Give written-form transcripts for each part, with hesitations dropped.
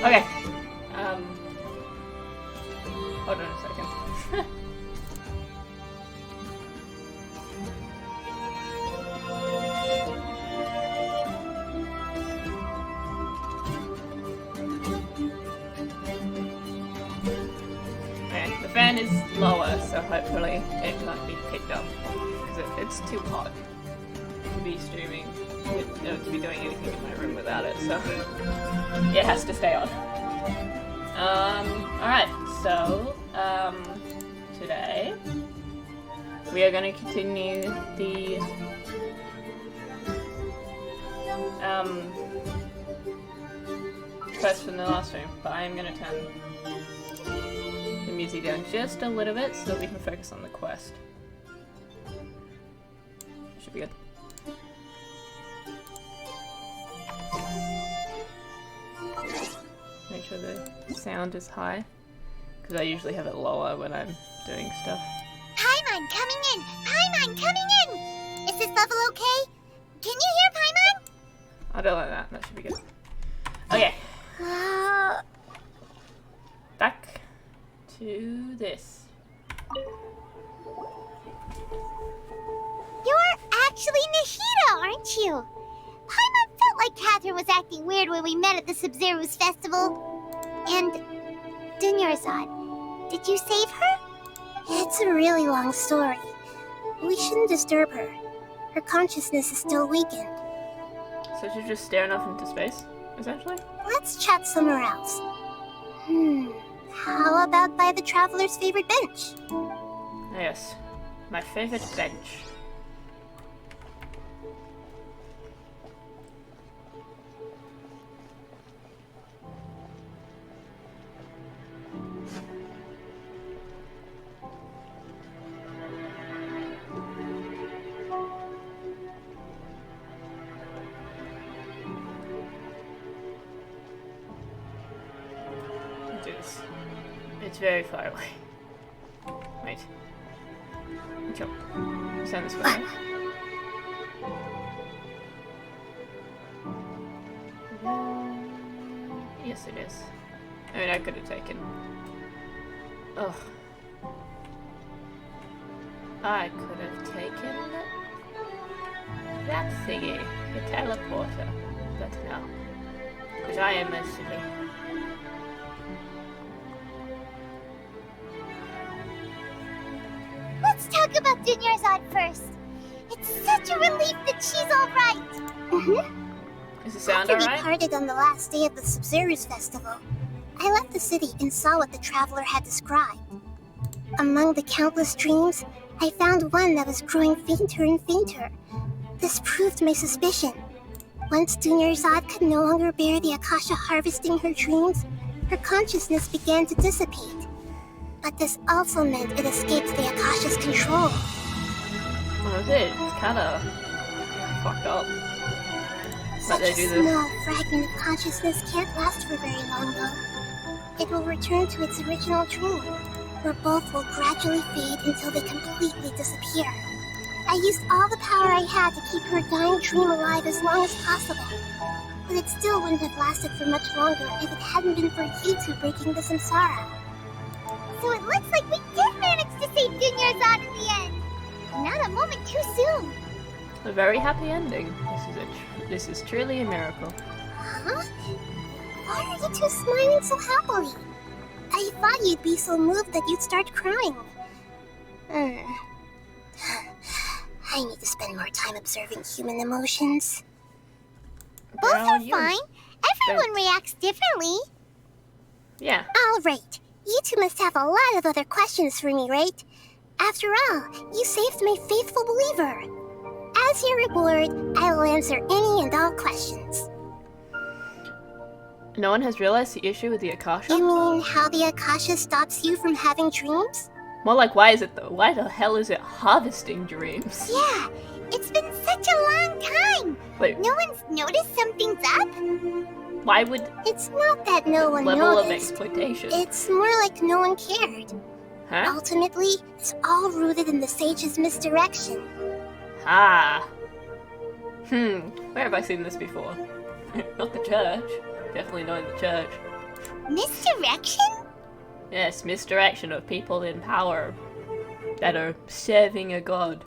Okay. Hold on a second. Okay, the fan is lower, so hopefully it can't be picked up. Because it's too hot to be streaming, to be doing anything in my room without it, so it has to stay on. Alright, so, today we are going to continue the, quest from the last stream, but I am going to turn the music down just a little bit so that we can focus on the quest. Should be good. Make sure the sound is high, because I usually have it lower when I'm doing stuff. Paimon coming in! Paimon coming in! Is this level okay? Can you hear Paimon? I don't like that. That should be good. Okay. Back to this. You're actually Nahida, aren't you? Paimon felt like Catherine was acting weird when we met at the Sub-Zero's festival. And Dunyarzad, did you save her? It's a really long story. We shouldn't disturb her. Her consciousness is still weakened. So she's just staring off into space, essentially? Let's chat somewhere else. How about by the Traveler's favorite bench? Yes, my favorite bench. It's very far away. Wait. Jump. Send this way. Yes, it is. I mean, I could have taken. Ugh. I could have taken that thingy, the teleporter, but no, because I am a silly. Let's talk about Dunyarzad first. It's such a relief that she's alright. Is the sound After we alright? parted on the last day of the Sub-Zero's festival, I left the city and saw what the Traveler had described. Among the countless dreams, I found one that was growing fainter and fainter. This proved my suspicion. Once Dunyarzad could no longer bear the Akasha harvesting her dreams, her consciousness began to dissipate. But this also meant it escaped the Akasha's control. What was it? It's kinda fucked up. Such a small fragment of consciousness can't last for very long, though. It will return to its original dream, where both will gradually fade until they completely disappear. I used all the power I had to keep her dying dream alive as long as possible. But it still wouldn't have lasted for much longer if it hadn't been for you two breaking the samsara. So it looks like we did manage to save Dunyarzad in the end! Not a moment too soon! A very happy ending. This is truly a miracle. Huh? Why are you two smiling so happily? I thought you'd be so moved that you'd start crying. I need to spend more time observing human emotions. Both are fine. Everyone reacts differently. Yeah. All right. You two must have a lot of other questions for me, right? After all, you saved my faithful believer. As your reward, I will answer any and all questions. No one has realized the issue with the Akasha? You mean how the Akasha stops you from having dreams? More like, why is it though? Why the hell is it harvesting dreams? Yeah, it's been such a long time. Wait. No one's noticed something's up? Why would... It's not that no one level noticed. of exploitation? It's more like no one cared. Huh? Ultimately, it's all rooted in the sage's misdirection. Ah. Where have I seen this before? Not the church. Definitely not in the church. Misdirection? Yes, misdirection of people in power that are serving a god.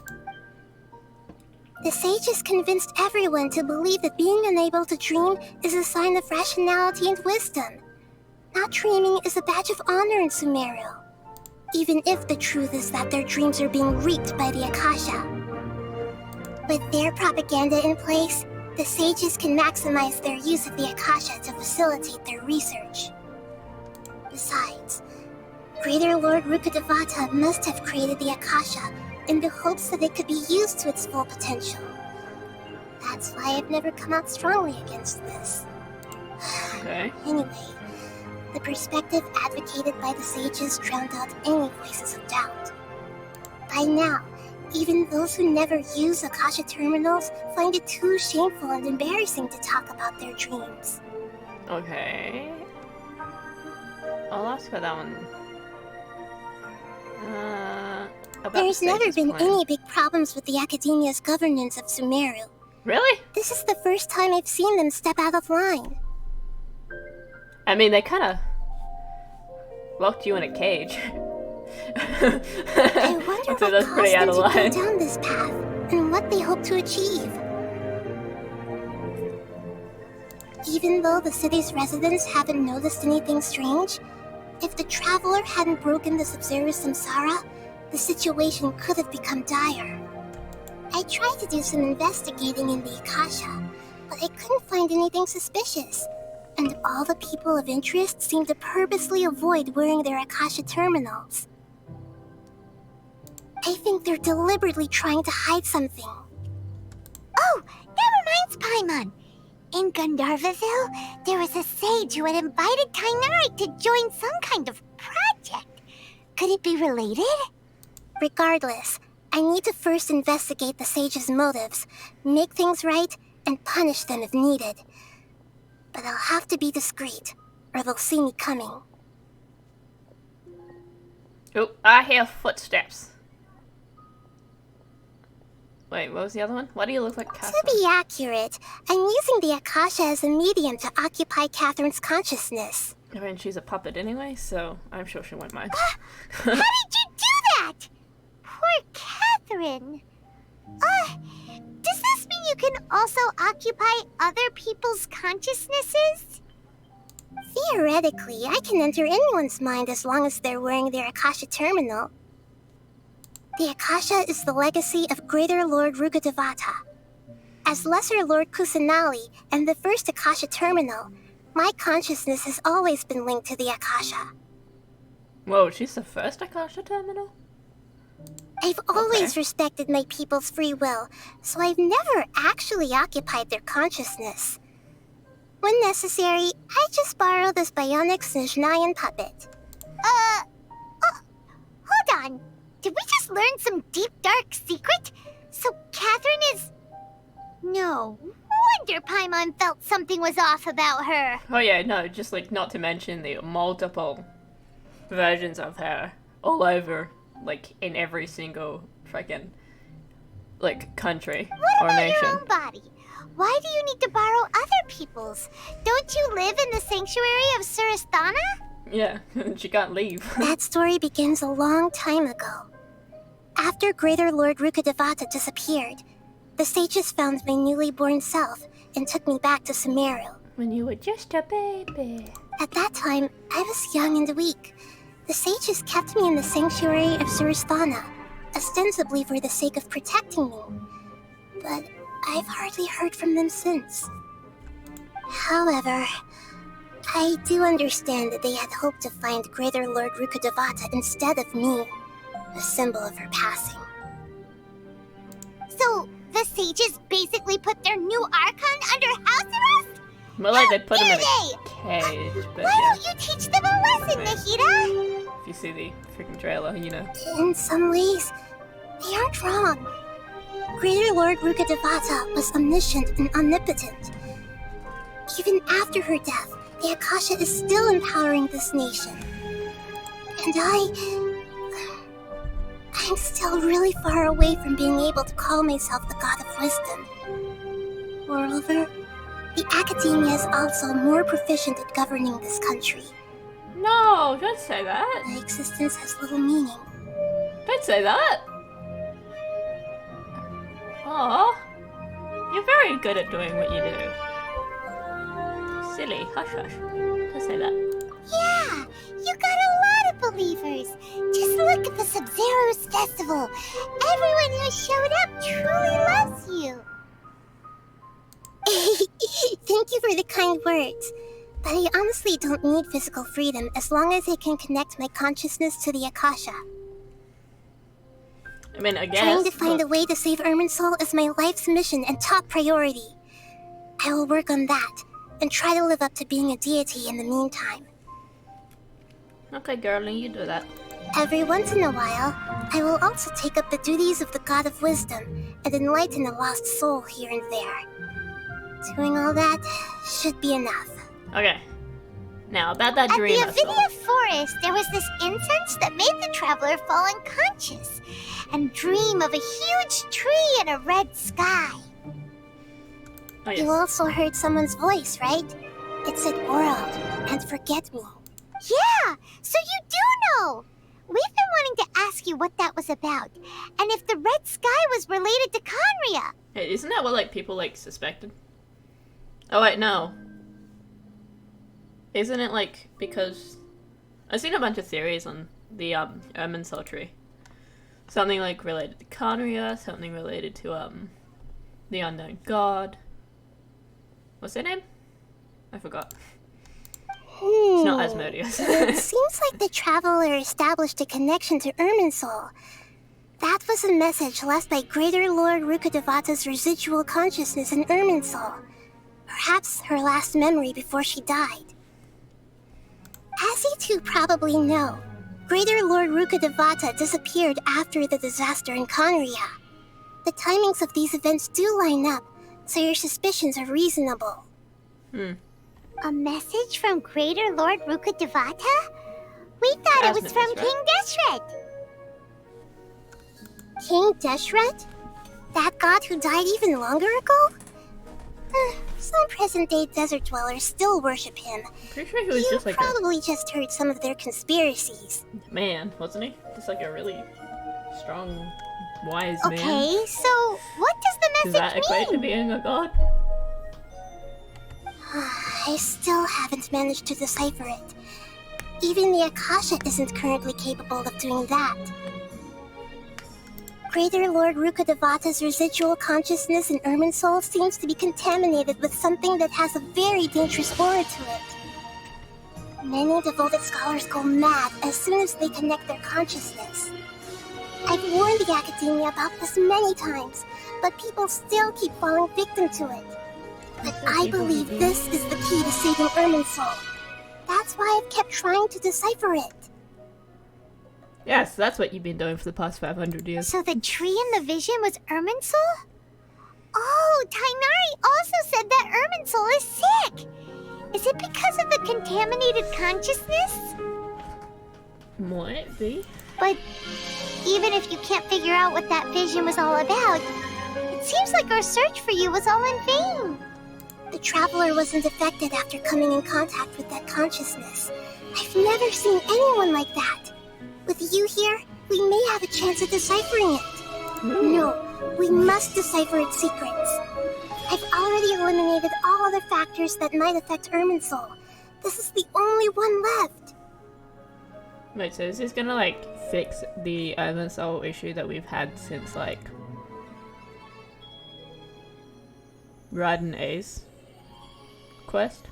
The sages convinced everyone to believe that being unable to dream is a sign of rationality and wisdom. Not dreaming is a badge of honor in Sumeru, even if the truth is that their dreams are being reaped by the Akasha. With their propaganda in place, the sages can maximize their use of the Akasha to facilitate their research. Besides, Greater Lord Rukkhadevata must have created the Akasha in the hopes that it could be used to its full potential. That's why I've never come out strongly against this. Okay. Anyway, the perspective advocated by the sages drowned out any voices of doubt. By now, even those who never use Akasha terminals find it too shameful and embarrassing to talk about their dreams. Okay. I'll ask for that one. About There's the never Sage's been plan. any big problems with the Academia's governance of Sumeru. Really? This is the first time I've seen them step out of line. I mean, they kind of locked you in a cage. I wonder So what that's caused pretty out them of to go line. down this path, and what they hope to achieve. Even though the city's residents haven't noticed anything strange, if the traveler hadn't broken the Sub-Zero samsara, the situation could have become dire. I tried to do some investigating in the Akasha, but I couldn't find anything suspicious. And all the people of interest seem to purposely avoid wearing their Akasha terminals. I think they're deliberately trying to hide something. Oh, that reminds Paimon. In Gandharvaville, there was a sage who had invited Kainari to join some kind of project. Could it be related? Regardless, I need to first investigate the sage's motives, make things right, and punish them if needed. But I'll have to be discreet, or they'll see me coming. Oh, I hear footsteps. Wait, what was the other one? Why do you look like Catherine? To be accurate, I'm using the Akasha as a medium to occupy Catherine's consciousness. I mean, she's a puppet anyway, so I'm sure she won't mind. How did you do that? Poor Catherine. Does this mean you can also occupy other people's consciousnesses? Theoretically, I can enter anyone's mind as long as they're wearing their Akasha terminal. The Akasha is the legacy of Greater Lord Rukkhadevata. As Lesser Lord Kusanali and the first Akasha terminal, my consciousness has always been linked to the Akasha. Whoa, she's the first Akasha terminal? I've always respected my people's free will, so I've never actually occupied their consciousness. When necessary, I just borrow this bionic Snezhnayan puppet. Hold on. Did we just learn some deep, dark secret? So Catherine is... No wonder Paimon felt something was off about her. Oh yeah, no, just like not to mention the multiple versions of her all over, like in every single freaking like country What or about nation. your own body? Why do you need to borrow other people's? Don't you live in the sanctuary of Surasthana? Yeah, she can't leave. That story begins a long time ago. After Greater Lord Rukkhadevata disappeared, the sages found my newly born self and took me back to Sumeru. When you were just a baby. At that time, I was young and weak. The sages kept me in the sanctuary of Surasthana, ostensibly for the sake of protecting me. But I've hardly heard from them since. However, I do understand that they had hoped to find Greater Lord Rukkhadevata instead of me, a symbol of her passing. So, the sages basically put their new Archon under house arrest? More like they put him in dare a they? cage, but Why yeah. don't you teach them a lesson, Nahida? If you see the freaking trailer, you know. In some ways, they aren't wrong. Greater Lord Rukkhadevata was omniscient and omnipotent. Even after her death, the Akasha is still empowering this nation. And I'm still really far away from being able to call myself the God of Wisdom. Moreover, the Academia is also more proficient at governing this country. No, don't say that. My existence has little meaning. Don't say that. Aw. You're very good at doing what you do. Silly. Hush hush. Don't say that. Yeah, you got a lot of believers. Just look at the Sub-Zero's festival. Everyone who showed up truly loves you. Thank you for the kind words. But I honestly don't need physical freedom as long as I can connect my consciousness to the Akasha. I mean, I guess. Trying to find a way to save Irminsul is my life's mission and top priority. I will work on that, and try to live up to being a deity in the meantime. Okay, girlie, you do that. Every once in a while, I will also take up the duties of the God of Wisdom and enlighten a lost soul here and there. Doing all that should be enough. Okay. Now, about that At dream the I saw. Avidia Forest, there was this incense that made the traveler fall unconscious and dream of a huge tree and a red sky. Oh, You yes. also heard someone's voice, right? It said world and forget me. Yeah, so you do know. We've been wanting to ask you what that was about, and if the red sky was related to Conria. Hey, isn't that what, like, people, like, suspected? Oh, wait, no. Isn't it, like, because... I've seen a bunch of theories on the, Irminsul tree. Something, like, related to Conria, something related to, the unknown god. What's their name? I forgot. It's not Asmodeus. It seems like the traveler established a connection to Irminsul. That was a message left by Greater Lord Rukkhadevata's residual consciousness in Irminsul. Perhaps her last memory before she died. As you two probably know, Greater Lord Rukkhadevata disappeared after the disaster in Conria. The timings of these events do line up, so your suspicions are reasonable. A message from Greater Lord Rukkhadevata? We thought it was from Asmodeus, King Deshret. King Deshret? That god who died even longer ago? Some present-day desert dwellers still worship him. Pretty sure he was You just like probably just heard some of their conspiracies. a man, wasn't he? Just like a really strong, wise man. Okay, so what does the Does that message equate to mean? being a god? I still haven't managed to decipher it. Even the Akasha isn't currently capable of doing that. Greater Lord Rukkhadevata's residual consciousness in Irminsul seems to be contaminated with something that has a very dangerous aura to it. Many devoted scholars go mad as soon as they connect their consciousness. I've warned the Academia about this many times, but people still keep falling victim to it. But I believe this is the key to saving Irminsul. That's why I've kept trying to decipher it. Yes, that's what you've been doing for the past 500 years. So the tree in the vision was Irminsul? Oh, Tainari also said that Irminsul is sick. Is it because of the contaminated consciousness? Might be. But even if you can't figure out what that vision was all about, it seems like our search for you was all in vain. The traveler wasn't affected after coming in contact with that consciousness. I've never seen anyone like that. With you here, we may have a chance at deciphering it. No, we must decipher its secrets. I've already eliminated all other factors that might affect Irminsul. This is the only one left. Wait, so is this gonna, like, fix the Irminsul issue that we've had since, like, Raiden A's quest?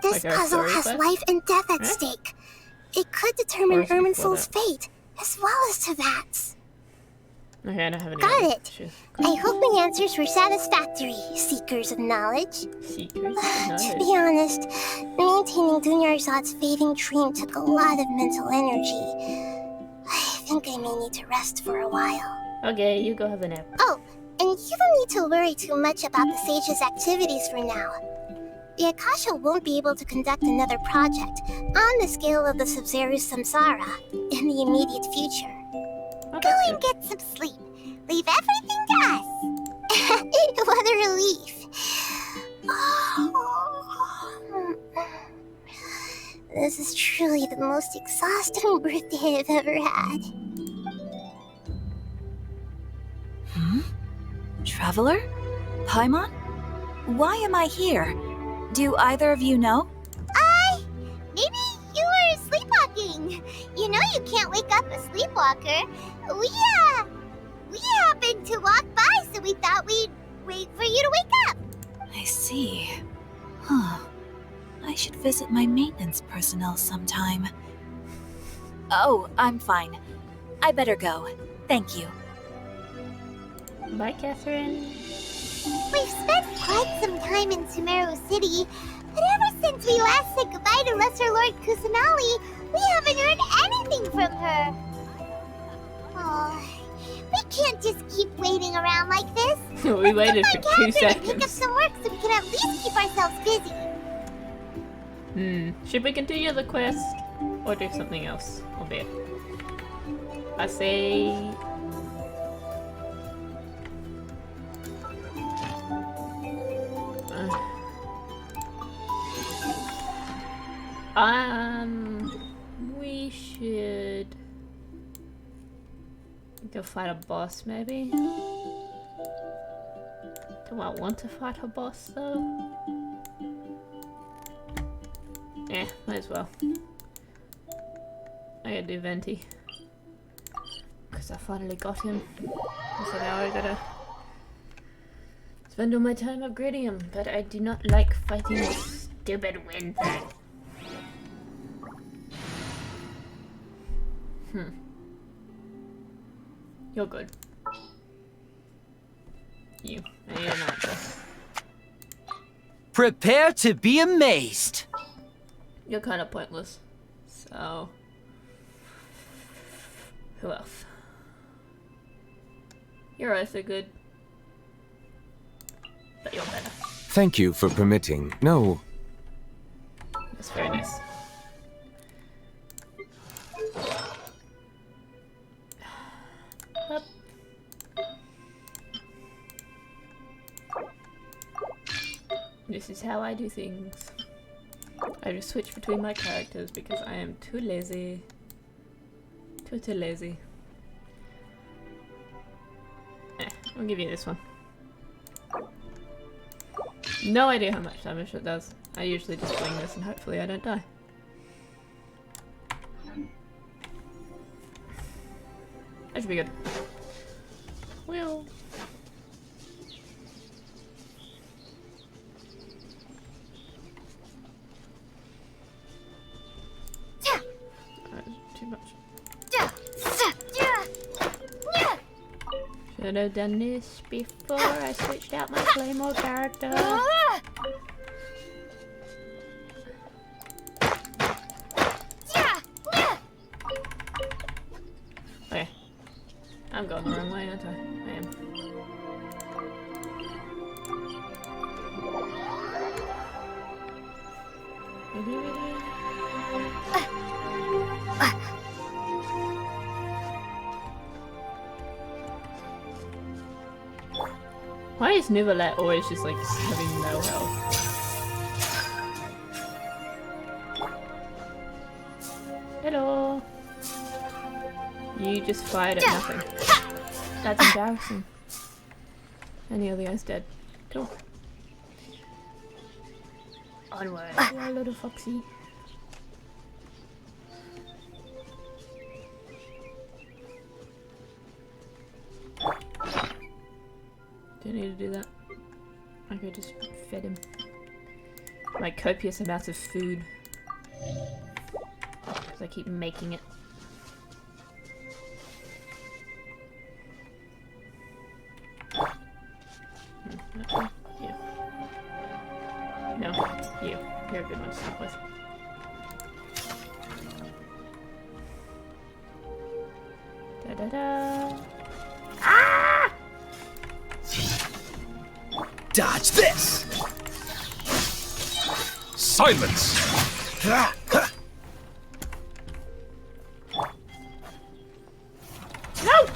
This Like our puzzle story has quest? life and death at Huh? stake. It could determine Or is it before Irminsul's that? fate, as well as Teyvat's. Okay, I don't have any Got other it. issues. I hope my answers were satisfactory, seekers of knowledge. Seekers of To knowledge. be honest, maintaining Dunyarzad's fading dream took a lot of mental energy. I think I may need to rest for a while. Okay, you go have a nap. Oh, and you don't need to worry too much about the Sage's activities for now. The Akasha won't be able to conduct another project on the scale of the Sub-Zero Samsara in the immediate future. Oh, Go that's and good. get some sleep. Leave everything to us. What a relief. This is truly the most exhausting birthday I've ever had. Traveler? Paimon? Why am I here? Do either of you know? Maybe you were sleepwalking. You know you can't wake up a sleepwalker. We happened to walk by, so we thought we'd wait for you to wake up. I see. Huh. I should visit my maintenance personnel sometime. Oh, I'm fine. I better go. Thank you. Bye, Catherine. We've spent quite some time in Sumeru City, but ever since we last said goodbye to Lesser Lord Kusanali, we haven't heard anything from her. Oh, we can't just keep waiting around like this. We waited for Let's 2 go find Catherine and pick up seconds. some work so we can at least keep ourselves busy. Should we continue the quest or do something else? Or bit? I say. We should go fight a boss, maybe. Do I want to fight a boss though? Yeah, might as well. I gotta do Venti. Because I finally got him. So now I gotta spend all my time upgrading him. But I do not like fighting this stupid wind thing. You're good. You. I need an answer. Prepare to be amazed. You're kind of pointless. So, who else? You're also good, but you're better. Thank you for permitting. No. That's very nice. Up. This is how I do things. I just switch between my characters because I am too lazy. Too lazy. I'll give you this one. No idea how much damage it does. I usually just fling this and hopefully I don't die. That should be good. Well. Too much. Should have done this before I switched out my Claymore character. Okay. I'm going the wrong way, aren't I? I am. Why is Nivalet always just like having no health? Hello. You just fired at nothing. That's embarrassing. And the other guy's dead. Cool. Onward. You're a little foxy. Don't need to do that. I could just fed him. Like copious amounts of food. Because I keep making it. No, you. No, you. You're a good one to start with. Da-da-da. Ah! Dodge this! Silence! No!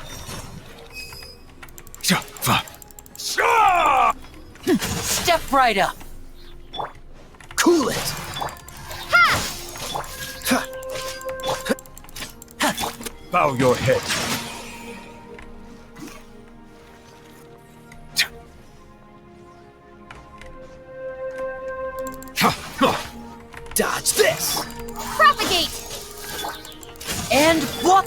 Step right up! Cool it! Bow your head. Dodge this! Propagate! And what?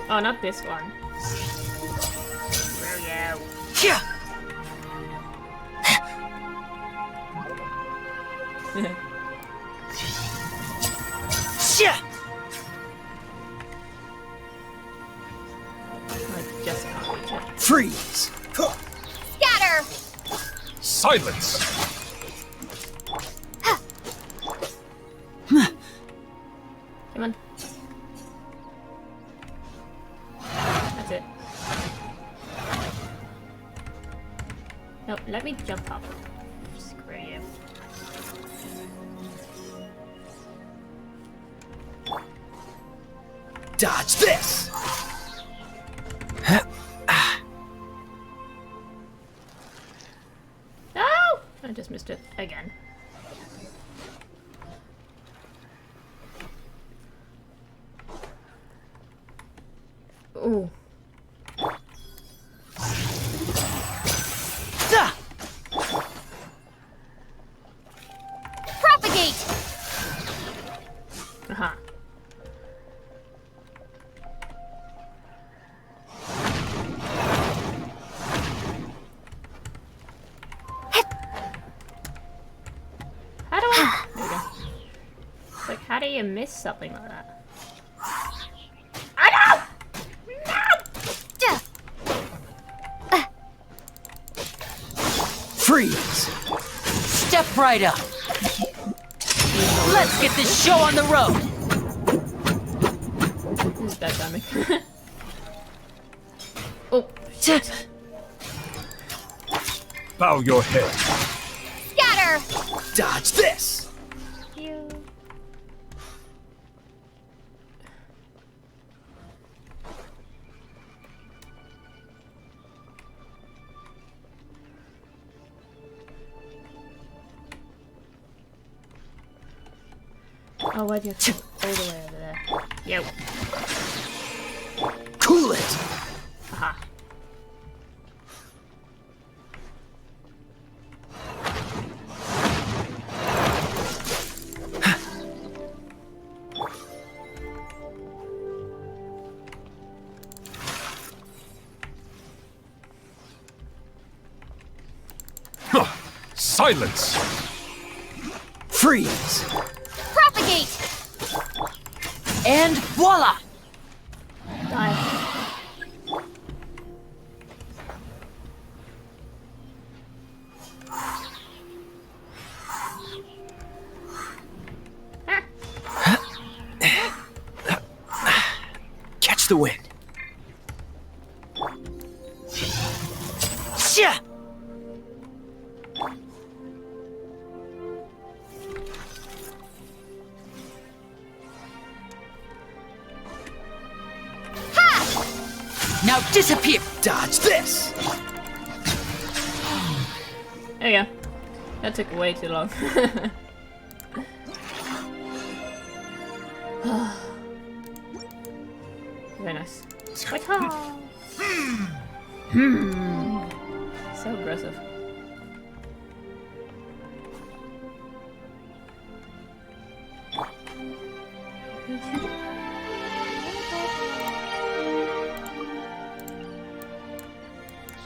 Oh, not this one. I just can't reach it. Freeze! Scatter! Silence! Come on. That's it. me jump up. Screw you. Dodge this! No! I just missed it again. Ooh. Propagate! Uh-huh. How do I... There we go. It's like, how do you miss something like that? I know! Freeze! Step right up! Let's get this show on the road! This is bad timing. Oh, shit. Bow your head. Scatter! Dodge this! You. Oh, why'd you have to go all the way over there? Yo. Cool it! Aha. Silence! Freeze! Propagate! And voila! Die. Catch the wind. Shia! Now disappear! Dodge this! There you go. That took way too long. Very nice. So aggressive.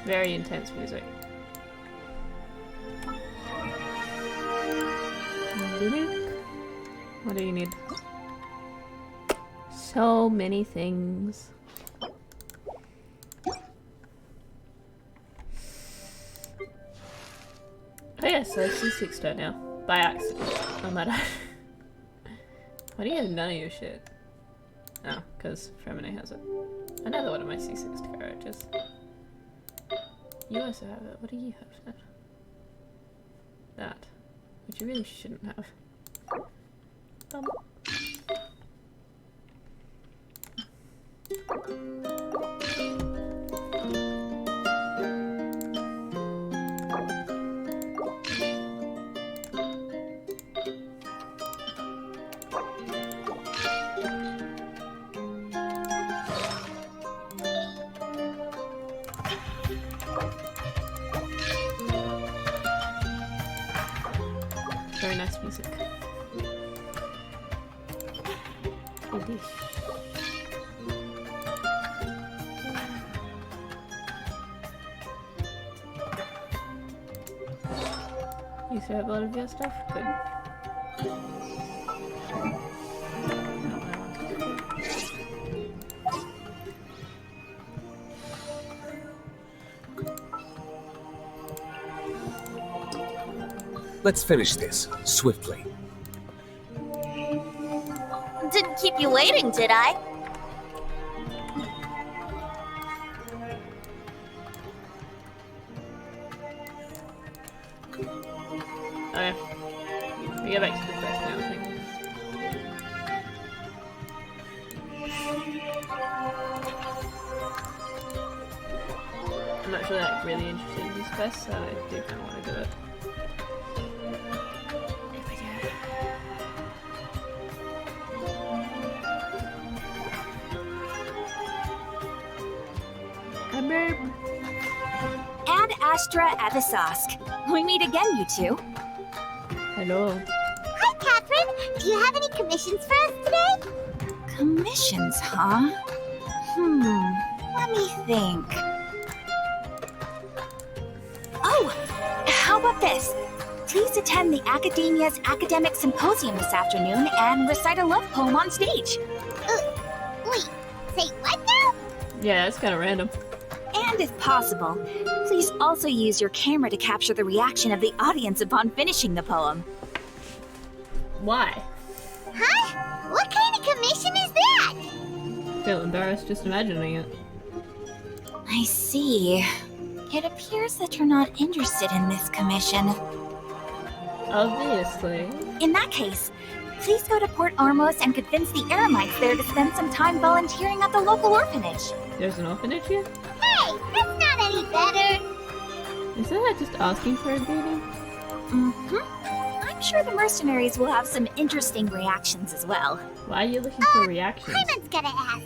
Very intense music. What do you need? So many things. Oh yeah, so C6 died now. By accident. Oh my god. Why do you have none of your shit? Oh, because Fremine has it. Another one of my C6 characters. You also have it. What do you have then? That. Which you really shouldn't have. Bum. Very nice music. Indeed. You still have a lot of your stuff? Good. Let's finish this swiftly. Didn't keep you waiting, did I? Okay. We go back to the quest now, I think. I'm not really like, really interested in this quest, so I do kind of want to do it. Here we go. Ad Astra Avisask. We meet again, you two. Hello. Hi, Catherine. Do you have any commissions for us today? Commissions, huh? Let me think. Oh, how about this? Please attend the Academia's Academic Symposium this afternoon and recite a love poem on stage. Wait, say what now? Yeah, that's kind of random. And if possible, please also use your camera to capture the reaction of the audience upon finishing the poem. Why? Huh? What kind of commission is that? Feel embarrassed just imagining it. I see. It appears that you're not interested in this commission. Obviously. In that case, please go to Port Ormos and convince the Eremites there to spend some time volunteering at the local orphanage. There's an orphanage here? Hey, that's not any better. Isn't that just asking for a greeting? I'm sure the mercenaries will have some interesting reactions as well. Why are you looking for reactions? Paimon's gotta ask.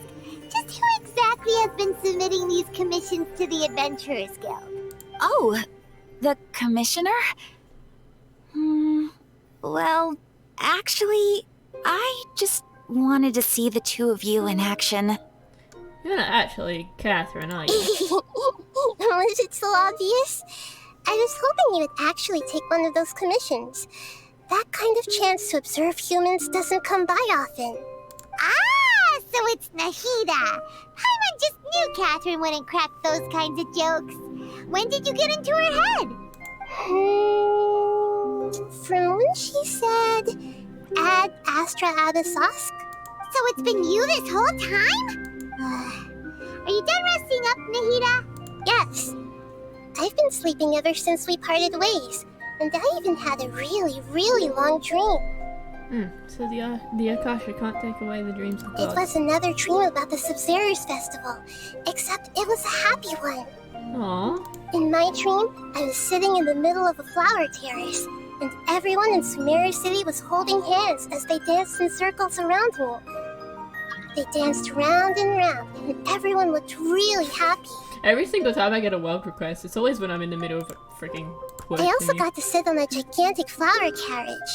Just who exactly has been submitting these commissions to the Adventurers Guild? Oh, the commissioner? Well, actually, I just wanted to see the two of you in action. You're not actually Catherine, are you? Was it so obvious? I was hoping you would actually take one of those commissions. That kind of chance to observe humans doesn't come by often. Ah, so it's Nahida. Paimon just knew Catherine wouldn't crack those kinds of jokes. When did you get into her head? From when she said, Ad Astra Abisask? So it's been you this whole time? Are you done resting up, Nahida? Yes. I've been sleeping ever since we parted ways, and I even had a really, really long dream. So the Akasha can't take away the dreams of It gods. was another dream about the Sub-Zerus Festival, except it was a happy one. Aww. In my dream, I was sitting in the middle of a flower terrace, and everyone in Sumeru City was holding hands as they danced in circles around me. They danced round and round, and everyone looked really happy. Every single time I get a world request, it's always when I'm in the middle of a freaking quest. I also thingy. got to sit on a gigantic flower carriage.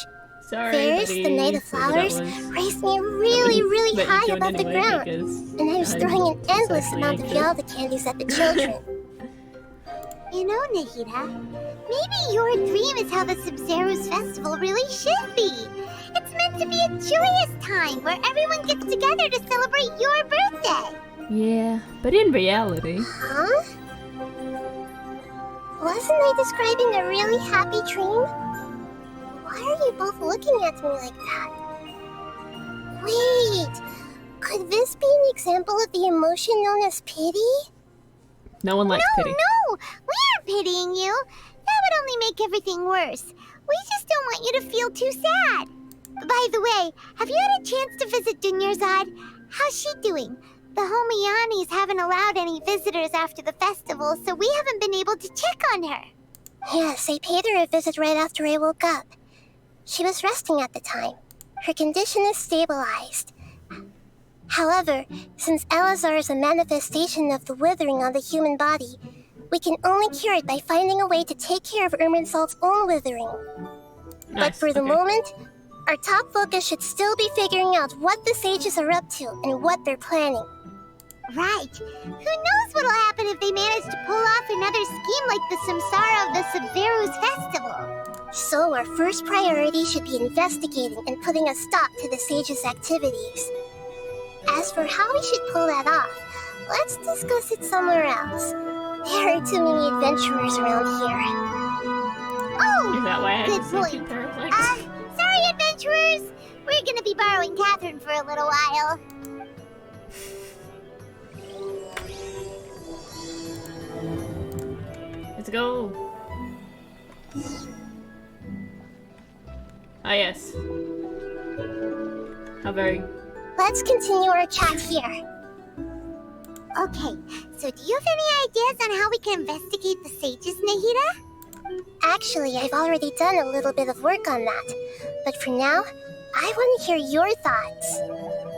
Sorry, First, buddy, the night of whoever that flowers was. raised me really, really But you high joined above the anyway ground, because and I was I'm throwing an endless socially amount of anxious. Yalda candies at the children. You know, Nahida, maybe your dream is how the Sub-Zerus Festival really should be. It's meant to be a joyous time where everyone gets together to celebrate your birthday. Yeah, but in reality, Huh? Wasn't I describing a really happy dream? Why are you both looking at me like that? Wait, could this be an example of the emotion known as pity? no one likes pity. No, we aren't pitying you. That would only make everything worse. We just don't want you to feel too sad. By the way, have you had a chance to visit Dunyarzad? How's she doing? The Homianis haven't allowed any visitors after the festival, so we haven't been able to check on her. Yes, I paid her a visit right after I woke up. She was resting at the time. Her condition is stabilized. However, since Elazar is a manifestation of the withering on the human body, we can only cure it by finding a way to take care of Irminsul's own withering. But Nice, for the okay. moment, our top focus should still be figuring out what the sages are up to and what they're planning. Right. Who knows what'll happen if they manage to pull off another scheme like the Samsara of the Sub-Zerus Festival. So our first priority should be investigating and putting a stop to the sages' activities. As for how we should pull that off, let's discuss it somewhere else. There are too many adventurers around here. Oh, Is that why I good had to point. keep her legs? Sorry, adventurers. We're gonna be borrowing Catherine for a little while. Let's go. Ah, yes. How very. Let's continue our chat here. Okay, so do you have any ideas on how we can investigate the sages, Nahida? Actually, I've already done a little bit of work on that. But for now, I want to hear your thoughts.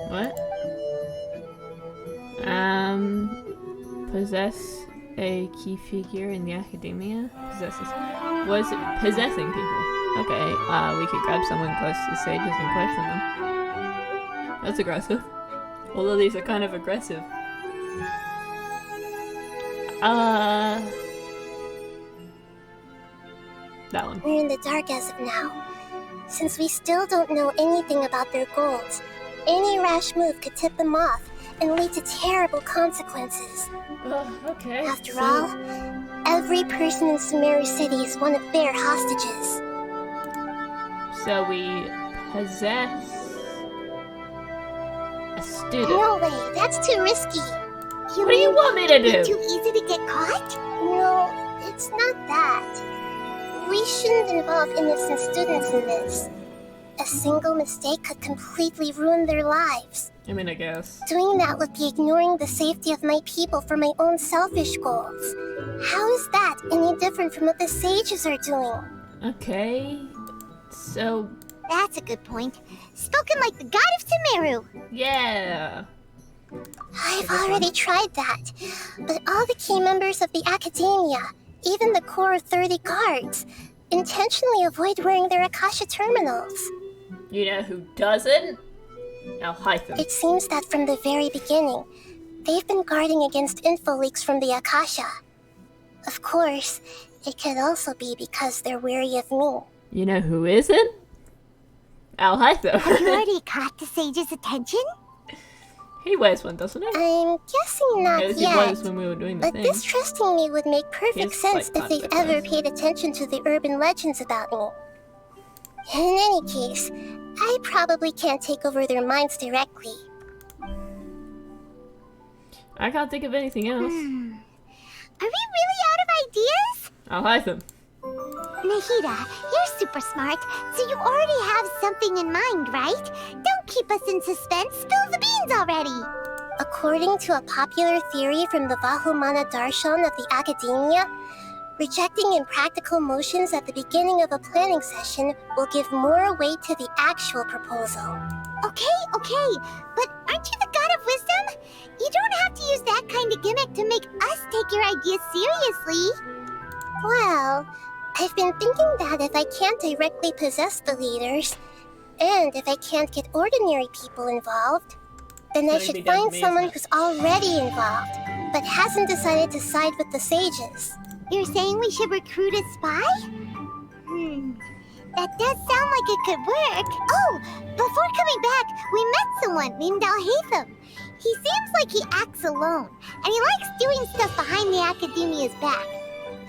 What? Possess a key figure in the academia? Possesses. Was it possessing people? Okay, we could grab someone close to the sages and question them. That's aggressive. All of these are kind of aggressive. That one. We're in the dark as of now. Since we still don't know anything about their goals, any rash move could tip them off and lead to terrible consequences. Okay. After all, every person in Sumeru City is one of their hostages. So we possess a student. No way, that's too risky. What do you want me to do? Too easy to get caught? No, it's not that. We shouldn't involve innocent students in this. A single mistake could completely ruin their lives. I mean, I guess. Doing that would be ignoring the safety of my people for my own selfish goals. How is that any different from what the sages are doing? Okay. So, That's a good point. Spoken like the god of Sumeru. yeah. I've already tried that, but all the key members of the academia, even the core 30 guards, intentionally avoid wearing their Akasha terminals. You know who doesn't? I'll hide them. It seems that from the very beginning, they've been guarding against info leaks from the Akasha. Of course, it could also be because they're wary of me. You know who isn't? I'll hide them. Have you already caught the sage's attention? He wears one, doesn't he? I'm guessing not Yes, he yet. was when we were doing the But thing. this trusting me would make perfect He's, sense like, if they've not ever good. paid attention to the urban legends about me. In any case, I probably can't take over their minds directly. I can't think of anything else. Are we really out of ideas? I'll hide them. Nahida, you're super smart, so you already have something in mind, right? Don't keep us in suspense. Spill the beans already. According to a popular theory from the Vahumana Darshan of the Academia, rejecting impractical motions at the beginning of a planning session will give more weight to the actual proposal. Okay, but aren't you the god of wisdom? You don't have to use that kind of gimmick to make us take your ideas seriously. Well, I've been thinking that if I can't directly possess the leaders, and if I can't get ordinary people involved, then I Gonna be should down to find me, someone isn't it? who's already involved, but hasn't decided to side with the sages. You're saying we should recruit a spy? That does sound like it could work. Oh, before coming back, we met someone named Alhaitham. He seems like he acts alone, and he likes doing stuff behind the Academia's back.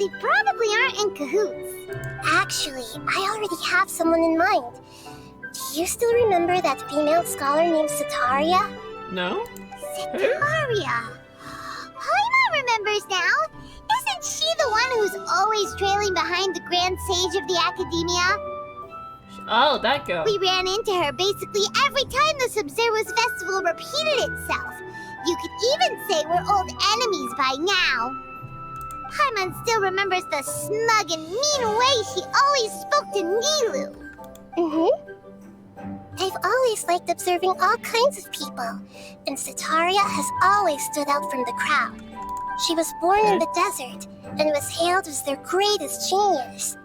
They probably aren't in cahoots. Actually, I already have someone in mind. Do you still remember that female scholar named Sataria? No? Sitaria. Paimon remembers now. Isn't she the one who's always trailing behind the Grand Sage of the Academia? Oh, that girl. We ran into her basically every time the Sub-Zero's festival repeated itself. You could even say we're old enemies by now. Paimon still remembers the smug and mean way she always spoke to Nilu. I've always liked observing all kinds of people, and Sataria has always stood out from the crowd. She was born in the desert and was hailed as their greatest genius.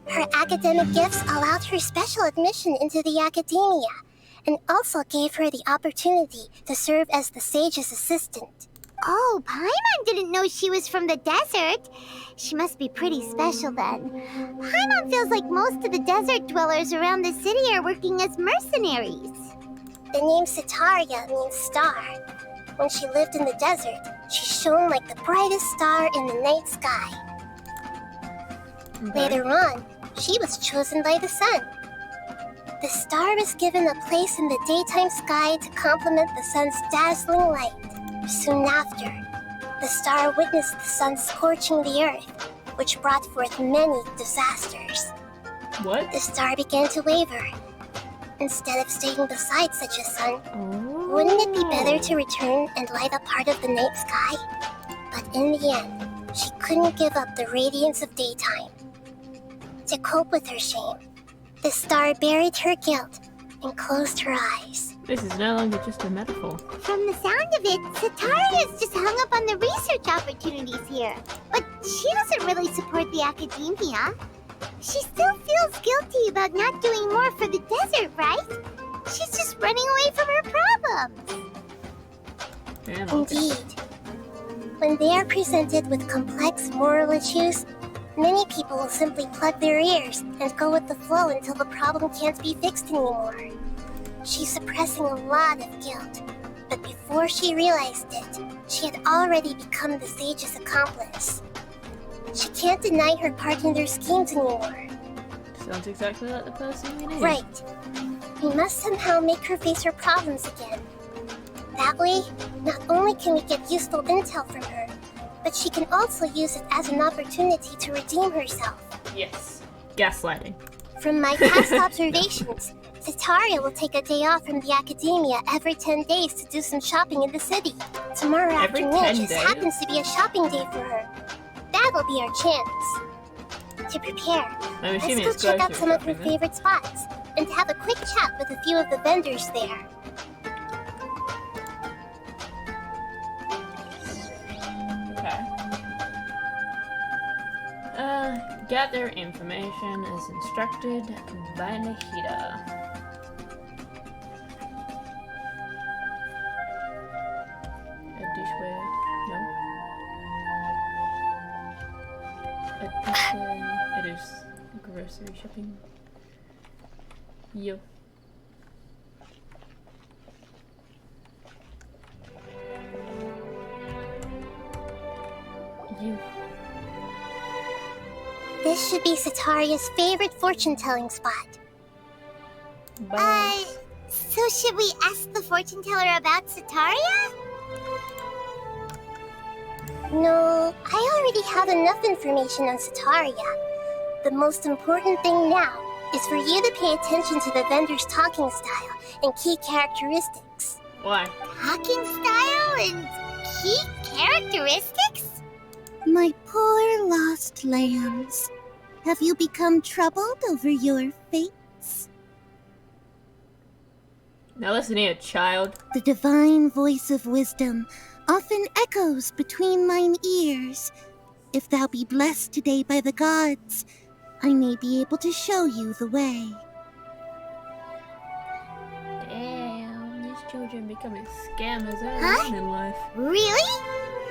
Her academic gifts allowed her special admission into the academia, and also gave her the opportunity to serve as the sage's assistant. Oh, Paimon didn't know she was from the desert. She must be pretty special then. Paimon feels like most of the desert dwellers around the city are working as mercenaries. The name Sataria means star. When she lived in the desert, she shone like the brightest star in the night sky. Later on, she was chosen by the sun. The star was given a place in the daytime sky to complement the sun's dazzling light. Soon after, the star witnessed the sun scorching the earth, which brought forth many disasters. What? The star began to waver. Instead of staying beside such a sun, wouldn't it be better to return and light up part of the night sky? But in the end, she couldn't give up the radiance of daytime. To cope with her shame, the star buried her guilt and closed her eyes. This is no longer just a metaphor. From the sound of it, Sataria's just hung up on the research opportunities here. But she doesn't really support the academia. She still feels guilty about not doing more for the desert, right? She's just running away from her problems. Damn, okay. Indeed. When they are presented with complex moral issues, many people will simply plug their ears and go with the flow until the problem can't be fixed anymore. She's suppressing a lot of guilt, but before she realized it, she had already become the sage's accomplice. She can't deny her part in their schemes anymore. Sounds exactly like the person you need. Right. We must somehow make her face her problems again. That way, not only can we get useful intel from her, but she can also use it as an opportunity to redeem herself. Yes. Gaslighting. From my past observations, Sataria will take a day off from the academia every 10 days to do some shopping in the city. Tomorrow Every afternoon 10 just days? happens to be a shopping day for her. That'll be our chance. To prepare, I'm let's assuming go it's check out grocery some of her shopping, then. favorite spots and have a quick chat with a few of the vendors there. Okay. Gather information as instructed by Nahida. Dishware, no. Addition, it is grocery shopping. Yo. You. This should be Sataria's favorite fortune-telling spot. Bye. So should we ask the fortune teller about Sataria? No, I already have enough information on Sataria. The most important thing now is for you to pay attention to the vendor's talking style and key characteristics. Why? Talking style and key characteristics? My poor lost lambs. Have you become troubled over your fates? Now listen here, child. The divine voice of wisdom often echoes between mine ears. If thou be blessed today by the gods, I may be able to show you the way. Damn, these children becoming scammers early Huh? on in life. Really?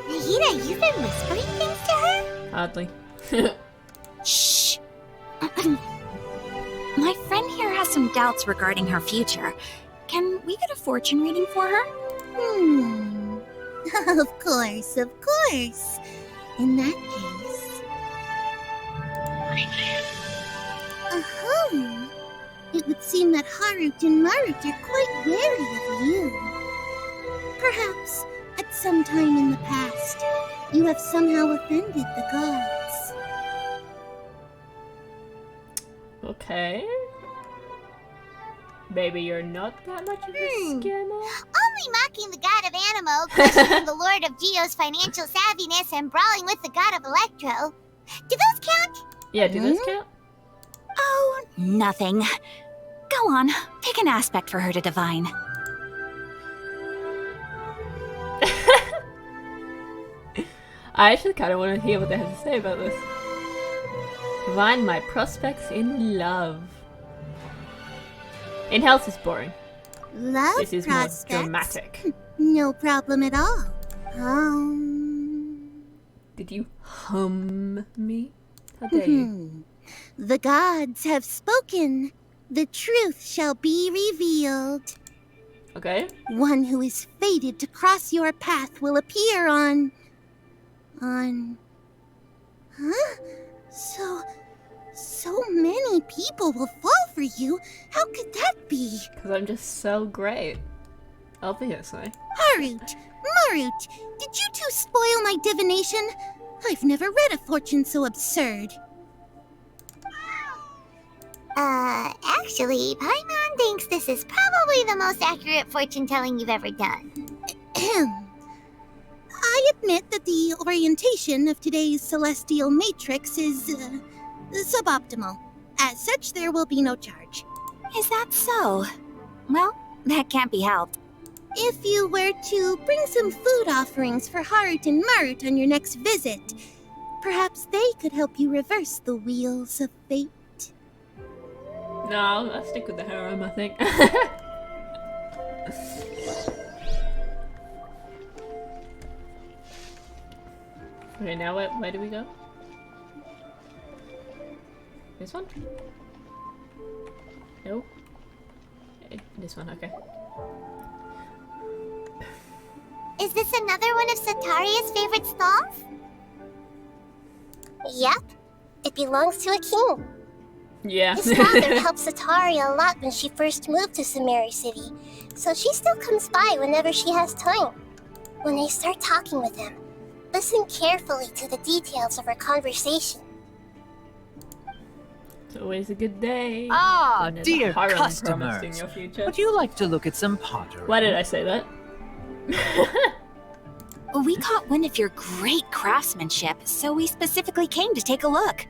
Nahida, you've been whispering things to her? Hardly. Shh! My friend here has some doubts regarding her future. Can we get a fortune reading for her? Of course, of course. In that case... It would seem that Harut and Marut are quite wary of you. Perhaps, at some time in the past, you have somehow offended the gods. Okay. Baby, you're not that much of a scammer. Only mocking the god of Animo, questioning the lord of Geo's financial savviness, and brawling with the god of Electro. Do those count? Yeah, do those count? Oh, nothing. Go on, pick an aspect for her to divine. I actually kind of want to hear what they have to say about this. Divine my prospects in love. In health is boring. Love This is prospects? more dramatic. No problem at all. Did you hum me? How dare you? The gods have spoken. The truth shall be revealed. Okay. One who is fated to cross your path will appear on... Huh? So many people will fall for you. How could that be? Because I'm just so great. Obviously. Harut, Marut, did you two spoil my divination? I've never read a fortune so absurd. Actually, Paimon thinks this is probably the most accurate fortune telling you've ever done. I admit that the orientation of today's celestial matrix is suboptimal. As such, there will be no charge. Is that so? Well, that can't be helped. If you were to bring some food offerings for Harut and Marut on your next visit, perhaps they could help you reverse the wheels of fate. No, I'll stick with the harem, I think. Okay, now where do we go? This one? No? This one, okay. Is this another one of Sataria's favorite stalls? Yep. It belongs to a king. Yeah. His father helped Sataria a lot when she first moved to Samari City, so she still comes by whenever she has time. When I start talking with him, listen carefully to the details of our conversation. It's always a good day. Ah, when there's a dear harem promised in customers. your future. Would you like to look at some pottery? Why did I say that? We caught wind of your great craftsmanship, so we specifically came to take a look.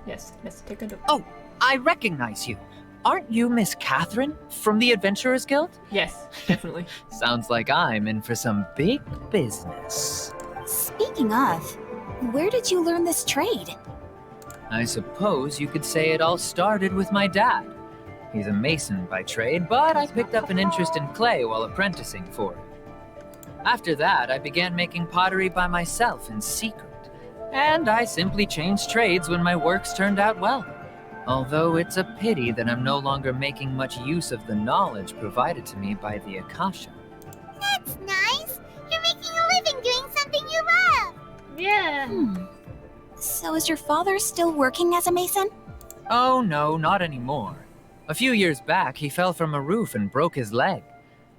Yes, let's take a look. Oh, I recognize you. Aren't you Miss Catherine from the Adventurers Guild? Yes, definitely. Sounds like I'm in for some big business. Speaking of, where did you learn this trade? I suppose you could say it all started with my dad. He's a mason by trade, but I picked up an interest in clay while apprenticing for him. After that, I began making pottery by myself in secret. And I simply changed trades when my works turned out well. Although it's a pity that I'm no longer making much use of the knowledge provided to me by the Akasha. That's nice. You're making a living doing something you love. Yeah. So is your father still working as a mason? Oh no, not anymore. A few years back, he fell from a roof and broke his leg.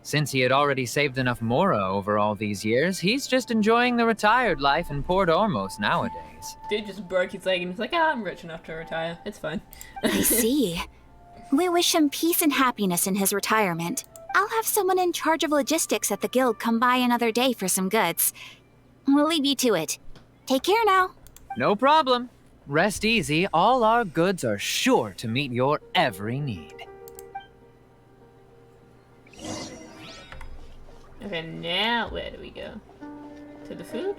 Since he had already saved enough Mora over all these years, he's just enjoying the retired life in Port Ormos nowadays. Dude just broke his leg and he's like, I'm rich enough to retire. It's fine. I see. We wish him peace and happiness in his retirement. I'll have someone in charge of logistics at the guild come by another day for some goods. We'll leave you to it. Take care now. No problem. Rest easy, all our goods are sure to meet your every need. Okay, now where do we go? To the food?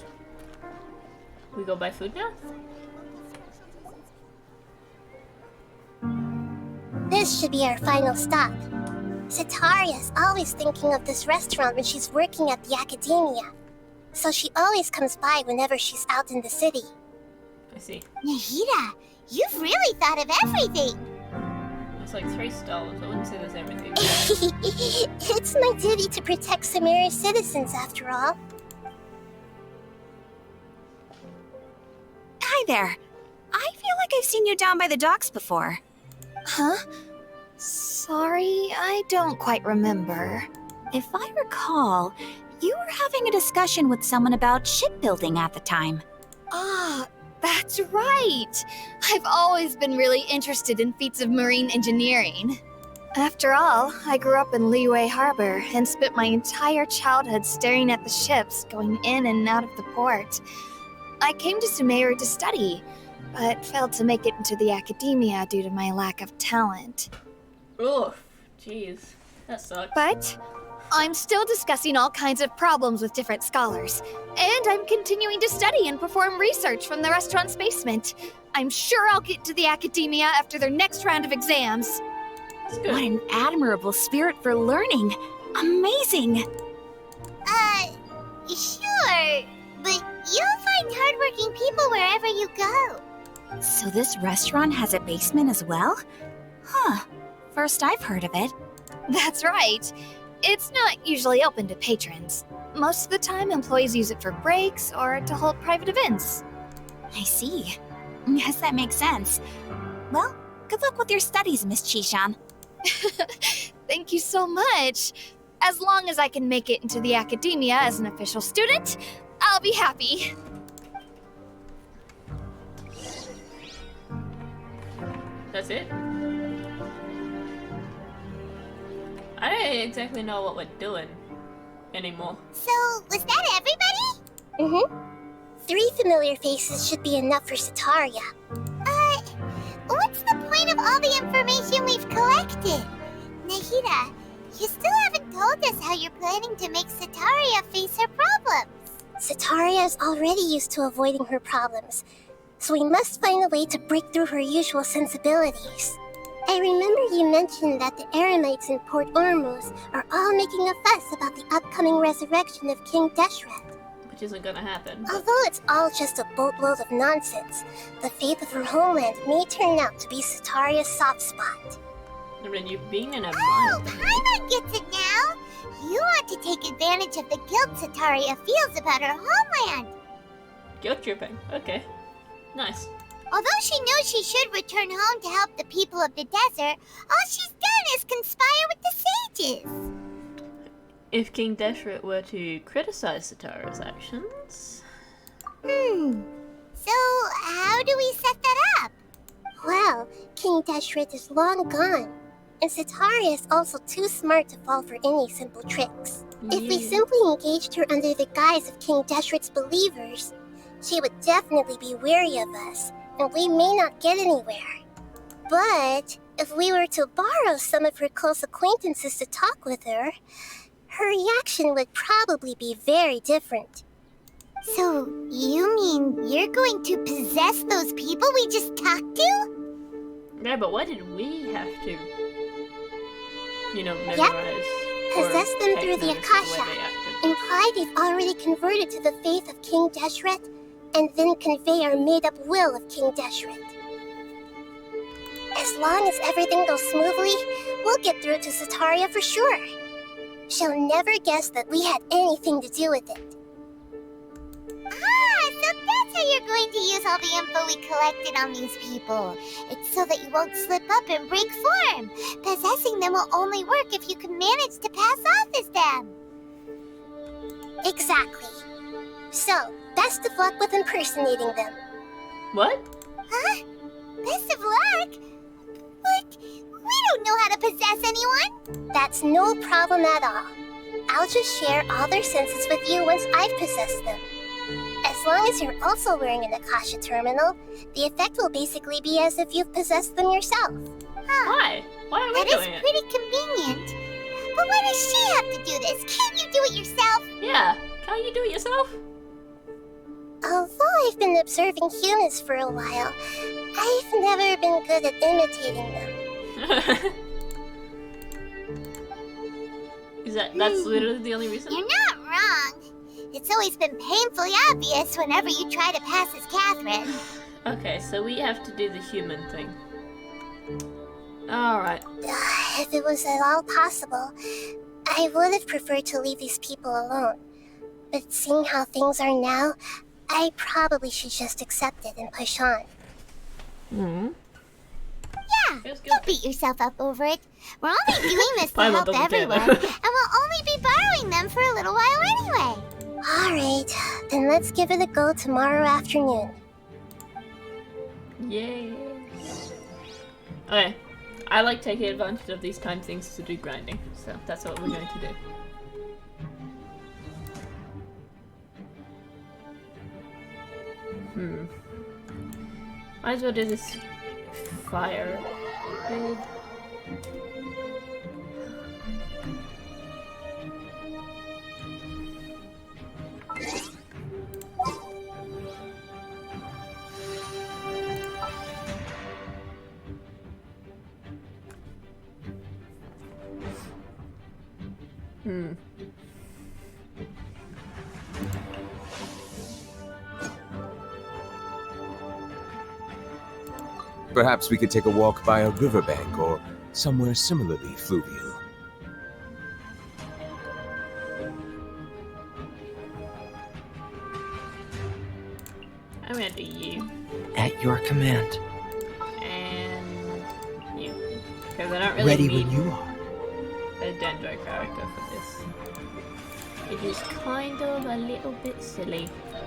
We go buy food now? This should be our final stop. Sataria's always thinking of this restaurant when she's working at the academia, so she always comes by whenever she's out in the city. I see. Nahida, you've really thought of everything. It's like 3 stalls. I wouldn't say there's everything. It's my duty to protect Samari's citizens, after all. Hi there. I feel like I've seen you down by the docks before. Huh? Sorry, I don't quite remember. If I recall, you were having a discussion with someone about shipbuilding at the time. Ah, that's right! I've always been really interested in feats of marine engineering. After all, I grew up in Liyue Harbor and spent my entire childhood staring at the ships going in and out of the port. I came to Sumeru to study, but failed to make it into the academia due to my lack of talent. Oof, jeez. That sucks. But I'm still discussing all kinds of problems with different scholars, and I'm continuing to study and perform research from the restaurant's basement. I'm sure I'll get to the academia after their next round of exams. That's good. What an admirable spirit for learning. Amazing. Sure, but you'll find hardworking people wherever you go. So this restaurant has a basement as well? Huh. First I've heard of it. That's right. It's not usually open to patrons. Most of the time, employees use it for breaks or to hold private events. I see. Yes, that makes sense. Well, good luck with your studies, Miss Chishan. Thank you so much. As long as I can make it into the academia as an official student, I'll be happy. That's it? I don't exactly know what we're doing anymore. So, was that everybody? Mm-hmm. 3 familiar faces should be enough for Sataria. What's the point of all the information we've collected? Nahida, you still haven't told us how you're planning to make Sataria face her problems. Sataria is already used to avoiding her problems, so we must find a way to break through her usual sensibilities. I remember you mentioned that the Eremites in Port Ormuz are all making a fuss about the upcoming resurrection of King Deshret. Which isn't gonna happen. Although it's all just a boatload of nonsense, the fate of her homeland may turn out to be Sataria's soft spot. I mean, you've been in a Oh, mine. Paimon gets it now! You want to take advantage of the guilt Sataria feels about her homeland! Guilt tripping. Okay. Nice. Although she knows she should return home to help the people of the desert, all she's done is conspire with the sages! If King Deshret were to criticize Satara's actions... So, how do we set that up? Well, King Deshret is long gone, and Sataria is also too smart to fall for any simple tricks. If we simply engaged her under the guise of King Deshret's believers, she would definitely be wary of us, and we may not get anywhere. But if we were to borrow some of her close acquaintances to talk with her, her reaction would probably be very different. So, you mean you're going to possess those people we just talked to? Yeah, but why did we have to, memorize? Possess or them take through the notice of way Akasha. they acted? Imply they've already converted to the faith of King Deshret, and then convey our made-up will of King Deshret. As long as everything goes smoothly, we'll get through to Sataria for sure. She'll never guess that we had anything to do with it. Ah, so that's how you're going to use all the info we collected on these people. It's so that you won't slip up and break form. Possessing them will only work if you can manage to pass off as them. Exactly. So, best of luck with impersonating them. What? Huh? Best of luck? But we don't know how to possess anyone. That's no problem at all. I'll just share all their senses with you once I've possessed them. As long as you're also wearing an Akasha terminal, the effect will basically be as if you've possessed them yourself. Why? Why are we That is doing it? pretty convenient. But why does she have to do this? Can't you do it yourself? Yeah. Can't you do it yourself? Although I've been observing humans for a while, I've never been good at imitating them. That's literally the only reason? You're not wrong. It's always been painfully obvious whenever you try to pass as Catherine. Okay, so we have to do the human thing. Alright. If it was at all possible, I would have preferred to leave these people alone. But seeing how things are now, I probably should just accept it and push on. Hmm. Yeah, Feels good. don't beat yourself up over it. We're only doing this to Paimon help doesn't care, everyone, though. and we'll only be borrowing them for a little while anyway. Alright, then let's give it a go tomorrow afternoon. Yay. Okay. I like taking advantage of these time things to do grinding, so that's what we're going to do. Might as well do this fire build. Perhaps we could take a walk by a riverbank or somewhere similarly fluvial. I'm gonna do you At your command. and you. Because I don't really Ready need when you are. a Dendro character for this. It is kind of a little bit silly. I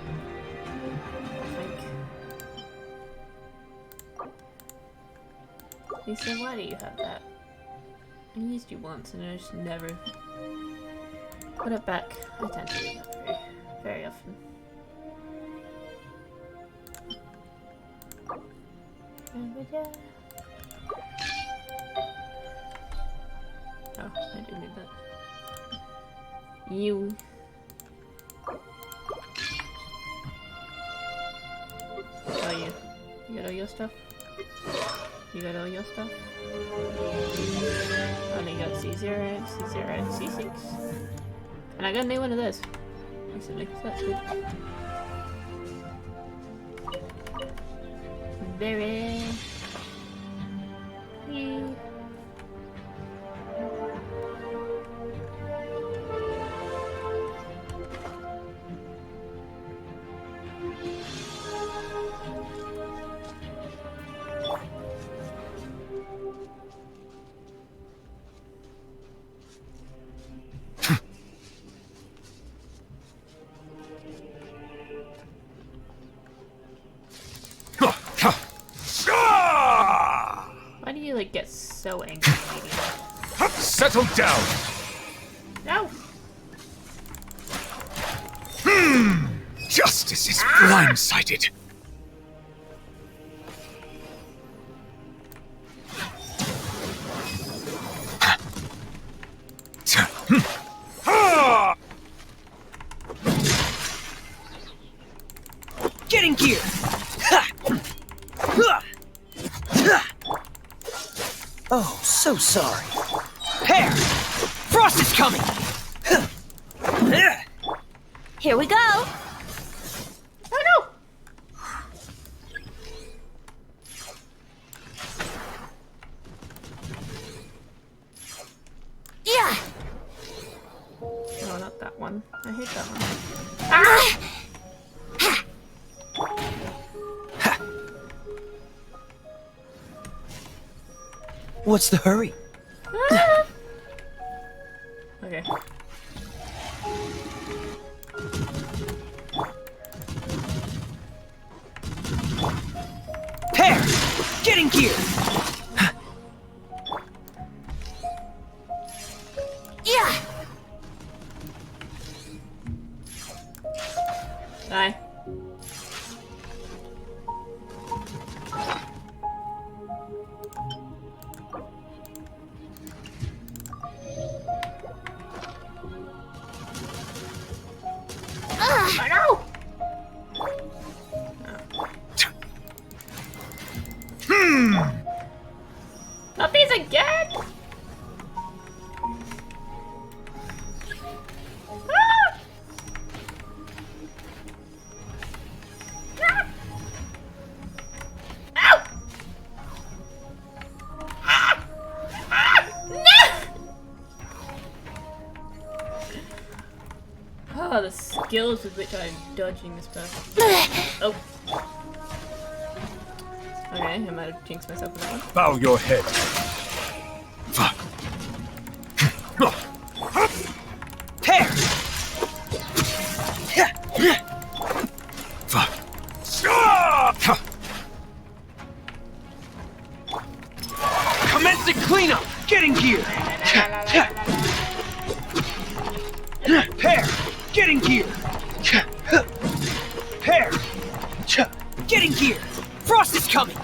think. Lisa, why do you have that? I used you once and I just never put it back. I tend to do that very often. Oh, I do need that. You. Oh, you. You got all your stuff? You got all your stuff? Only got C0, C0, and C6. And I got a new one of those recently, so that's good. Very. Yeah. Why do you like get so angry immediately? Settle down! No! Justice is blindsided. Get in gear! Oh, so sorry. Hair! Frost is coming! Here we go! Oh no! Yeah! No, not that one. I hate that one. Ah! What's the hurry? Ah! Okay. Hair! Get in gear! Yeah! Die. I know! Not these again! Ah! Ah! Ow! Ah! Ah! No! Oh, the skills with which I'm dodging this person. Oh. Okay, I might have jinxed myself with that one. Bow your head. Hair! Commence the cleanup! Get in gear! Hair! Get in gear! Hair! Get in gear! Frost is coming!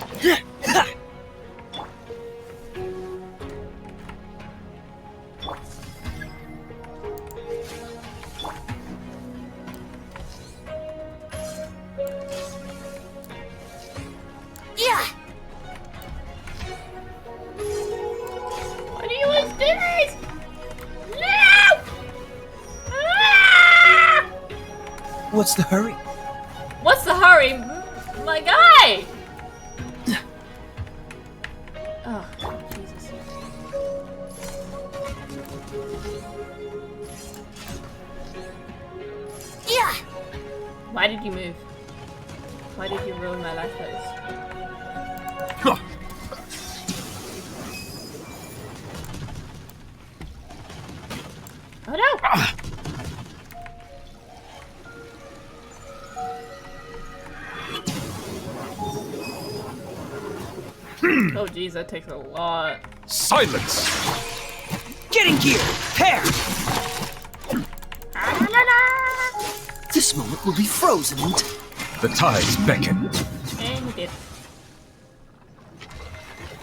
Yeah! Why do you always do this? No! Ah! What's the hurry? What's the hurry? My guy! Oh, Jesus. Yeah! Why did you move? Why did you ruin my life like this? Oh no! Oh geez, that takes a lot. Silence! Get in gear! Pair! This moment will be frozen in The tides beckon. And we did.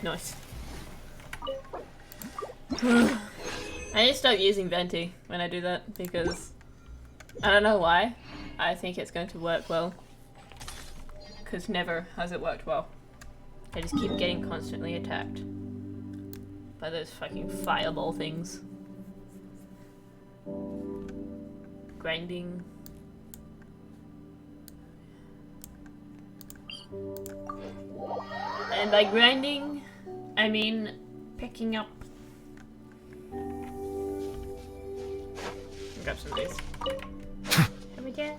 Nice. I need to stop using Venti when I do that because I don't know why. I think it's going to work well. Because never has it worked well. I just keep getting constantly attacked by those fucking fireball things. Grinding. And by grinding, I mean picking up. Grab some of these. Here we go.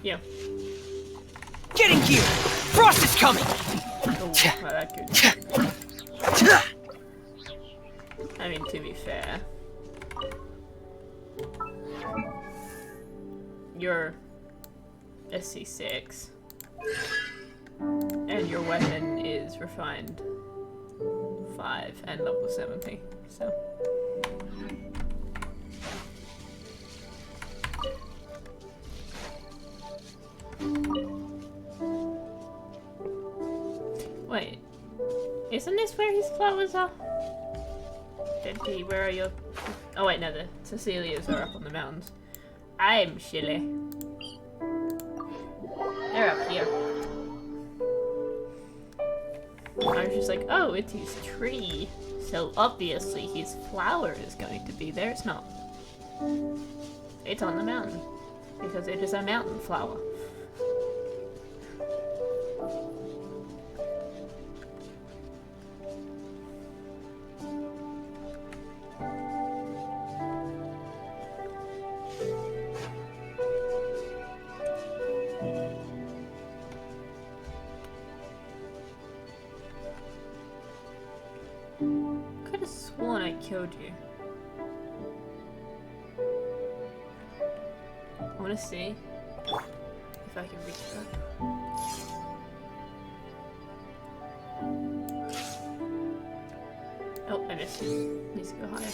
Yeah. Get in gear! Frost is coming! Oh, well, that could. I mean, to be fair, you're SC6, and your weapon is refined 5 and level 70, so. Wait, isn't this where his flowers are? Denti, where are you? Oh wait, no, the Cecilias are up on the mountains. I'm silly. They're up here. I was just like, oh, it's his tree. So obviously his flower is going to be there. It's not. It's on the mountain. Because it is a mountain flower. Could have sworn I killed you. I want to see if I can reach that. Oh, I missed. Needs to go higher.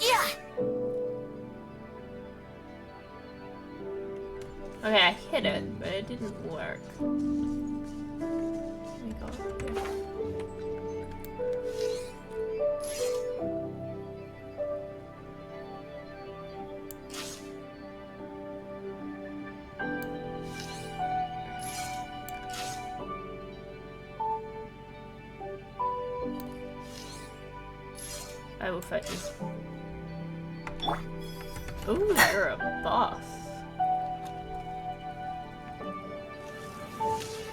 Yeah! Okay, I hit it, but it didn't work. Let me go up here. I will fight you. Ooh, you're a boss.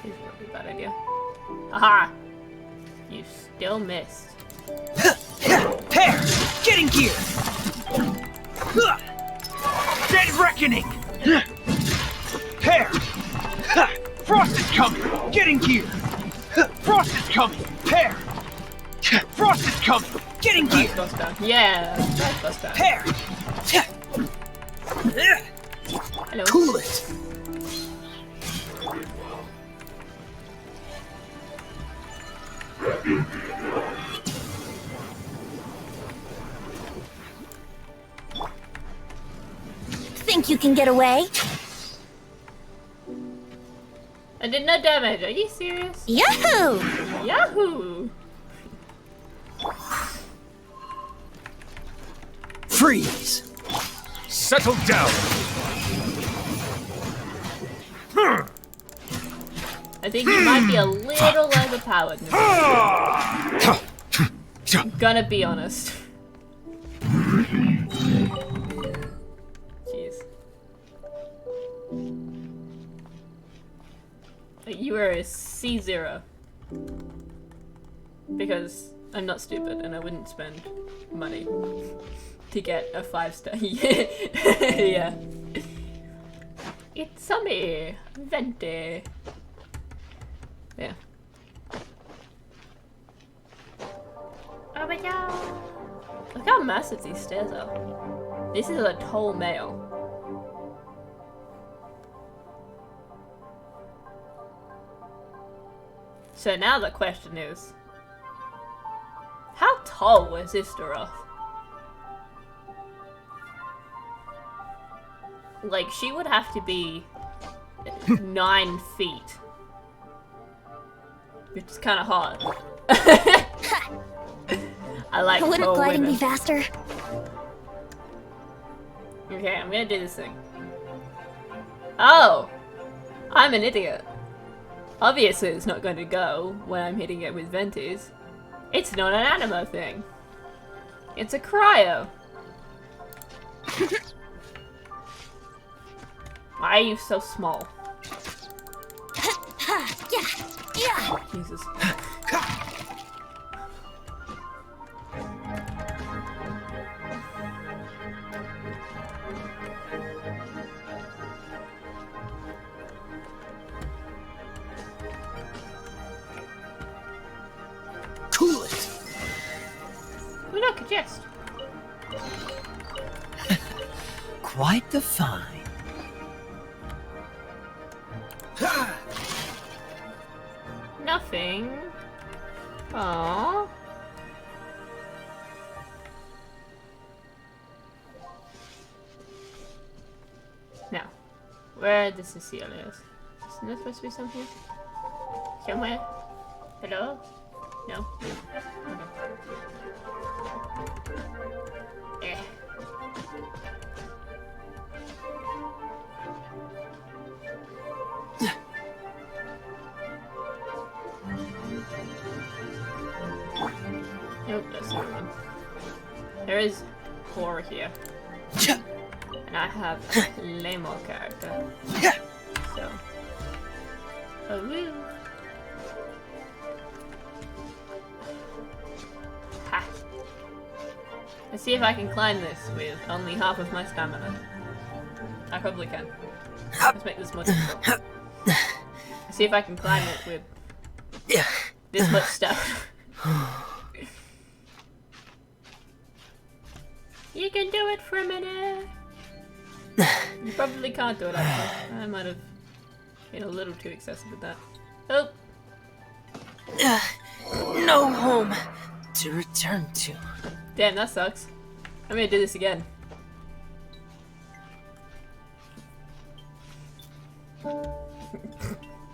This is probably a bad idea. Haha! You still missed. Pair! Get in gear! Dead reckoning! Pair! Frost is coming! Get in gear! Frost is coming! Pair! Frost is coming! Get in gear! Nice down. Yeah! Nice bust down. Pair! Hello. Cool it! Think you can get away? I did no damage. Are you serious? Yahoo! Yahoo! Freeze! Settle down. I think you might be a little overpowered. I'm gonna be honest. Jeez. You are a C0. Because I'm not stupid and I wouldn't spend money to get a 5-star. Yeah. It's me, Venti. Yeah. Oh my god! Look how massive these stairs are. This is a tall male. So now the question is, how tall was Istaroth? Like, she would have to be 9 feet. Which is kind of hard. I like Wouldn't tall gliding women. be faster? Okay, I'm gonna do this thing. Oh! I'm an idiot. Obviously it's not going to go when I'm hitting it with Ventis. It's not an animo thing. It's a cryo. Why are you so small? Jesus. Cool it. We don't congest. Quite the find. Nothing. Aww. Now, where are the Cecilias? Isn't there supposed to be some here? Somewhere? Hello? No? Okay. Eh. Nope, that's not one. There is 4 here. And I have a Lamo character. So. Oh, woo! Ha! Let's see if I can climb this with only half of my stamina. I probably can. Let's make this more difficult. Let's see if I can climb it with this much stuff. You can do it for a minute! You probably can't do it actually. I might have been a little too excessive with that. Oh! No home to return to. Damn, that sucks. I'm gonna do this again.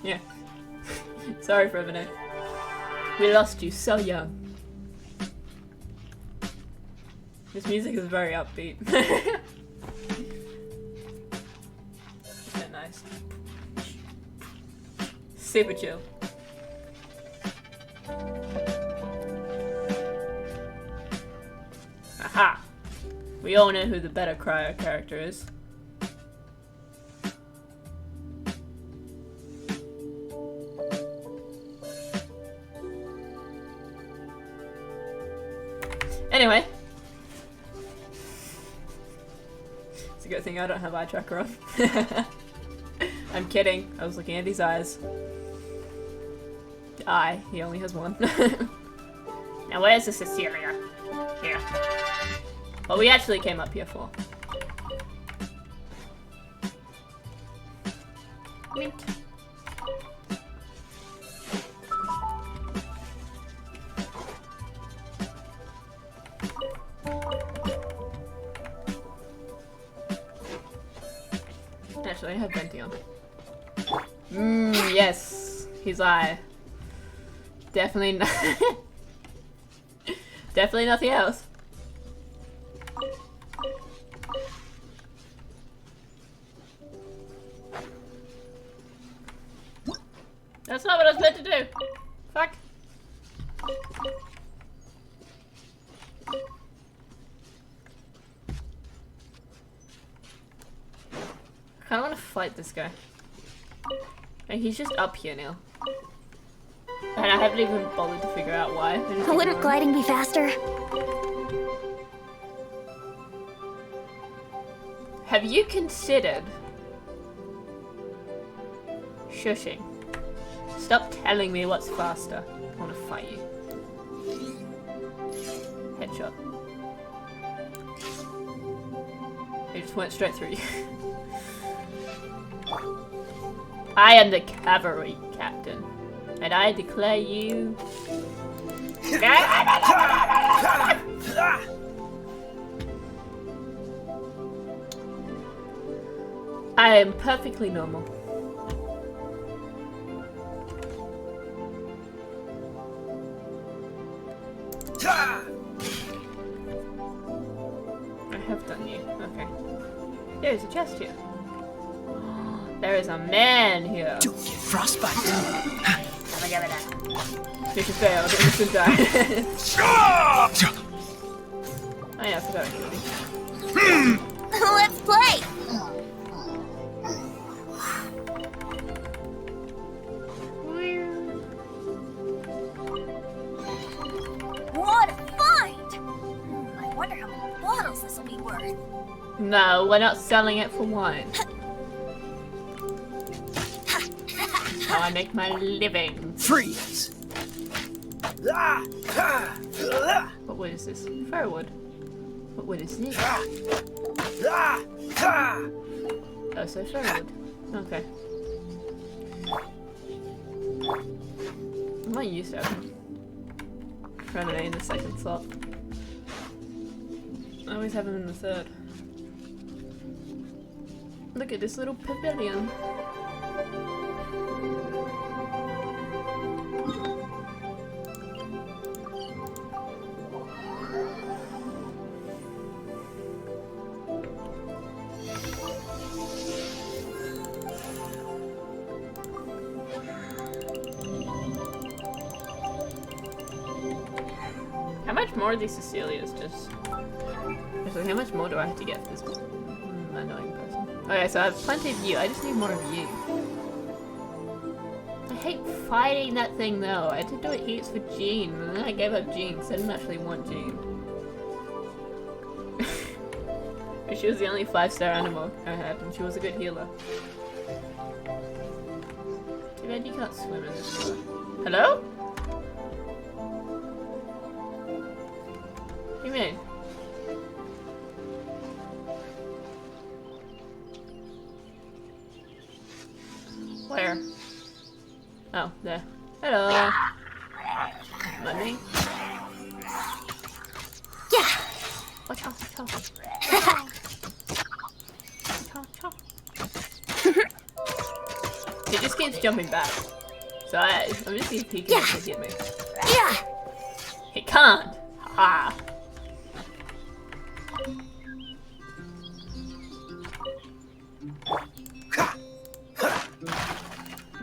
Yeah. Sorry for a minute. We lost you so young. This music is very upbeat. Isn't that nice? Super chill. Aha! We all know who the better cryo character is. Anyway. It's a good thing I don't have eye tracker on. I'm kidding. I was looking at his eyes. Eye. He only has one. Now where's the Cecilia? Here. What we actually came up here for. Mint. Actually, I have Venti on. Yes. His eye. Definitely not. Definitely nothing else. That's not what I was meant to do. Fuck. I kinda wanna fight this guy. Like, he's just up here now. And I haven't even bothered to figure out why. Wouldn't gliding be faster? Have you considered shushing? Stop telling me what's faster. I wanna fight you. Headshot. It just went straight through you. I am the cavalry captain. And I declare you... I am perfectly normal. I have done you. Okay. There's a chest here. There is a man here. Don't get frostbite. Mission failed. Instant die. Oh yeah, I forgot. Let's play! What a find! I wonder how many bottles this will be worth. No, we're not selling it for wine. How I make my living. Freeze! What wood is this? Firewood. What wood is this? Oh, so firewood. Okay. I'm not used to having Grenade in the second slot. I always have them in the third. Look at this little pavilion. How much more of these Cecilias just... Actually, how much more do I have to get for this annoying person? Okay, so I have plenty of you, I just need more of you. I hate fighting that thing though. I had to do it heaps for Jean, and then I gave up Jean because I didn't actually want Jean. But she was the only 5-star animal I had, and she was a good healer. Too bad you can't swim in this water. Hello? What do you mean? Where? Oh, there. Hello. Money. Yeah! Watch out, watch out. Watch out. He just keeps jumping back. So I'm just gonna see if he can hit me. Yeah! He can't! Ha!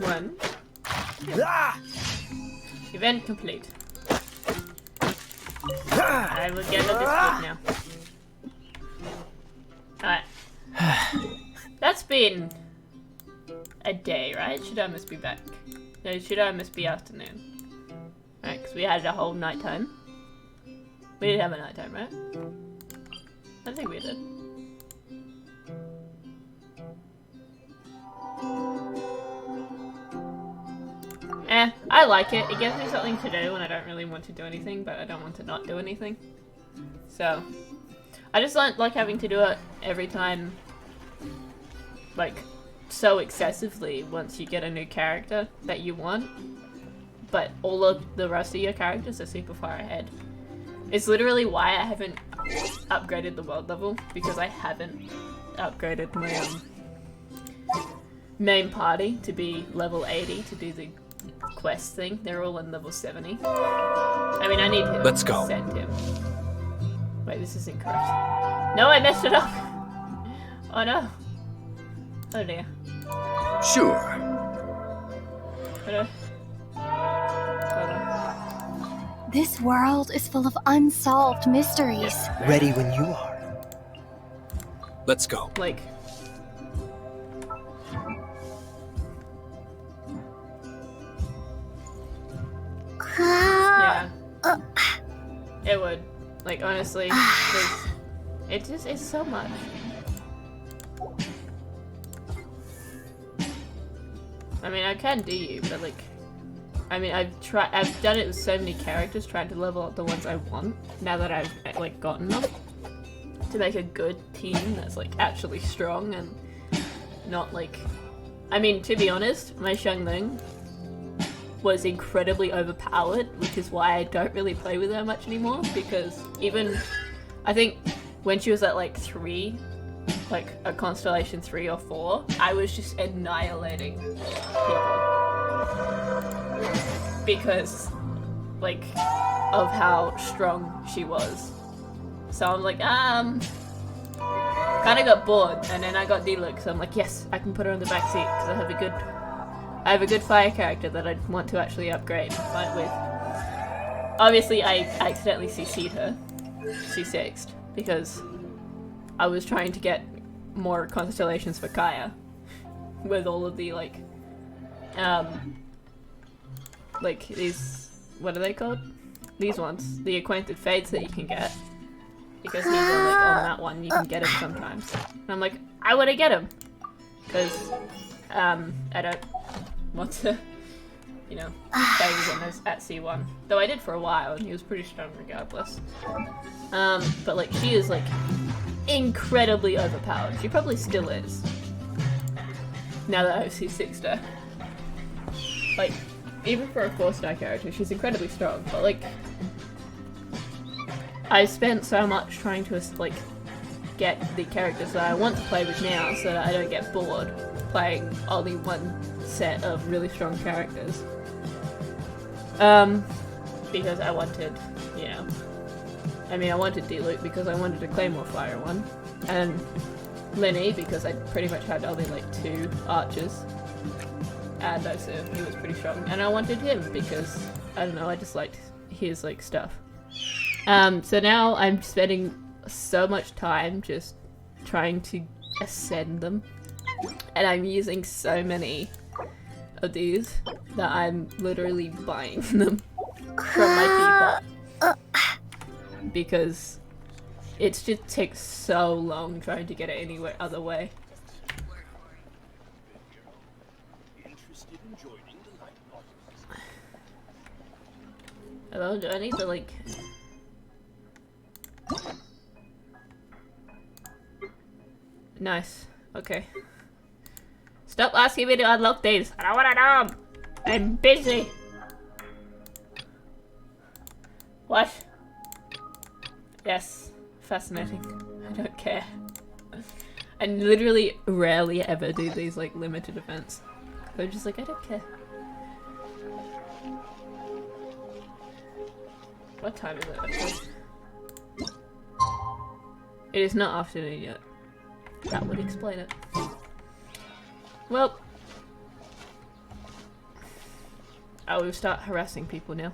One. Event complete. I will gather this wood now. Alright. That's been a day, right? Shida must be back. No, Shida must be afternoon. Alright, because we had a whole nighttime. We did have a nighttime, right? I think we did. I like it. It gives me something to do when I don't really want to do anything, but I don't want to not do anything. So, I just like having to do it every time, like, so excessively once you get a new character that you want, but all of the rest of your characters are super far ahead. It's literally why I haven't upgraded the world level, because I haven't upgraded my main party to be level 80 to do the quest thing. They're all in level 70. I mean, I need to send him. Wait, this is incorrect. No, I messed it up! Oh no. Oh dear. Sure. Hold on. This world is full of unsolved mysteries. Ready when you are. Let's go. Like... Yeah. It would. Like, honestly, it's so much. I mean, I can do you, but like, I mean, I've done it with so many characters, trying to level up the ones I want, now that I've, like, gotten them, to make a good team that's, like, actually strong and not, like, I mean, to be honest, my Xiangling was incredibly overpowered, which is why I don't really play with her much anymore, because even, I think, when she was at like 3, like a Constellation 3 or 4, I was just annihilating people. Because, like, of how strong she was. So I'm like, kind of got bored, and then I got D-Luke, so I'm like, yes, I can put her on the back seat, because I have a good fire character that I want to actually upgrade and fight with. Obviously, I accidentally CC'd her, C6'd, because I was trying to get more constellations for Kaya, with all of the, like these, what are they called? These ones, the Acquainted Fates that you can get. Because he's on, like, on that one, you can get him sometimes. And I'm like, I want to get him! Because, I don't want to, you know, stay with him at C1. Though I did for a while, and he was pretty strong regardless. But, like, she is, like, incredibly overpowered. She probably still is. Now that I've C6'd her. Like, even for a 4-star character, she's incredibly strong, but, like, I spent so much trying to, like, get the characters that I want to play with now so that I don't get bored playing only one set of really strong characters. Because I wanted, you know, I wanted D-Luke because I wanted a Claymore Fire one, and Linny because I pretty much had only, like, 2 archers, and also he was pretty strong, and I wanted him because, I don't know, I just liked his, like, stuff. So now I'm spending so much time just trying to ascend them, and I'm using so many of these that I'm literally buying them from my people, because it just takes so long trying to get it any other way. Hello, do I need to, like... Nice. Okay. Stop asking me to unlock these. I don't want to know them. I'm busy. What? Yes. Fascinating. I don't care. I literally rarely ever do these, like, limited events. I'm just like, I don't care. What time is it actually? It is not afternoon yet. That would explain it. Well, I will start harassing people now.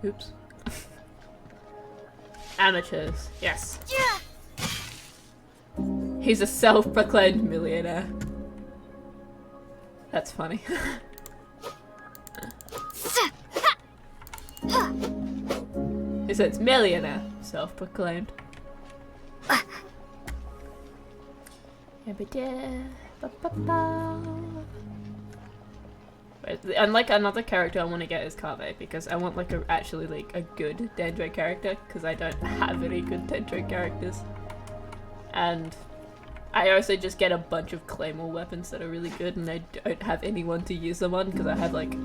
Oops. Amateurs, yes. He's a self-proclaimed millionaire. That's funny. He says millionaire, self-proclaimed. And like another character I want to get is Kave, because I want like actually like a good Dendro character, because I don't have any good Dendro characters. And I also just get a bunch of Claymore weapons that are really good, and I don't have anyone to use them on, because I have like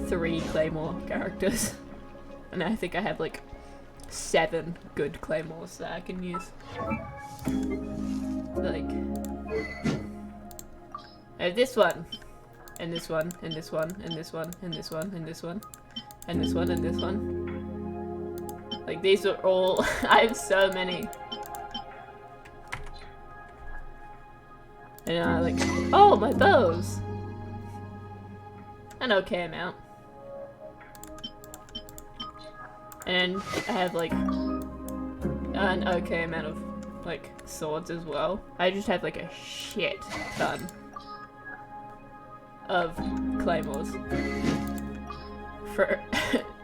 3 Claymore characters. And I think I have like 7 good Claymores that I can use. Like, I have this one, and this one, and this one, and this one, and this one, and this one, and this one, and this one. Like, these are all, I have so many. And I like, oh, my bows! An okay amount. And I have like an okay amount of like swords as well. I just have like a shit ton of claymores for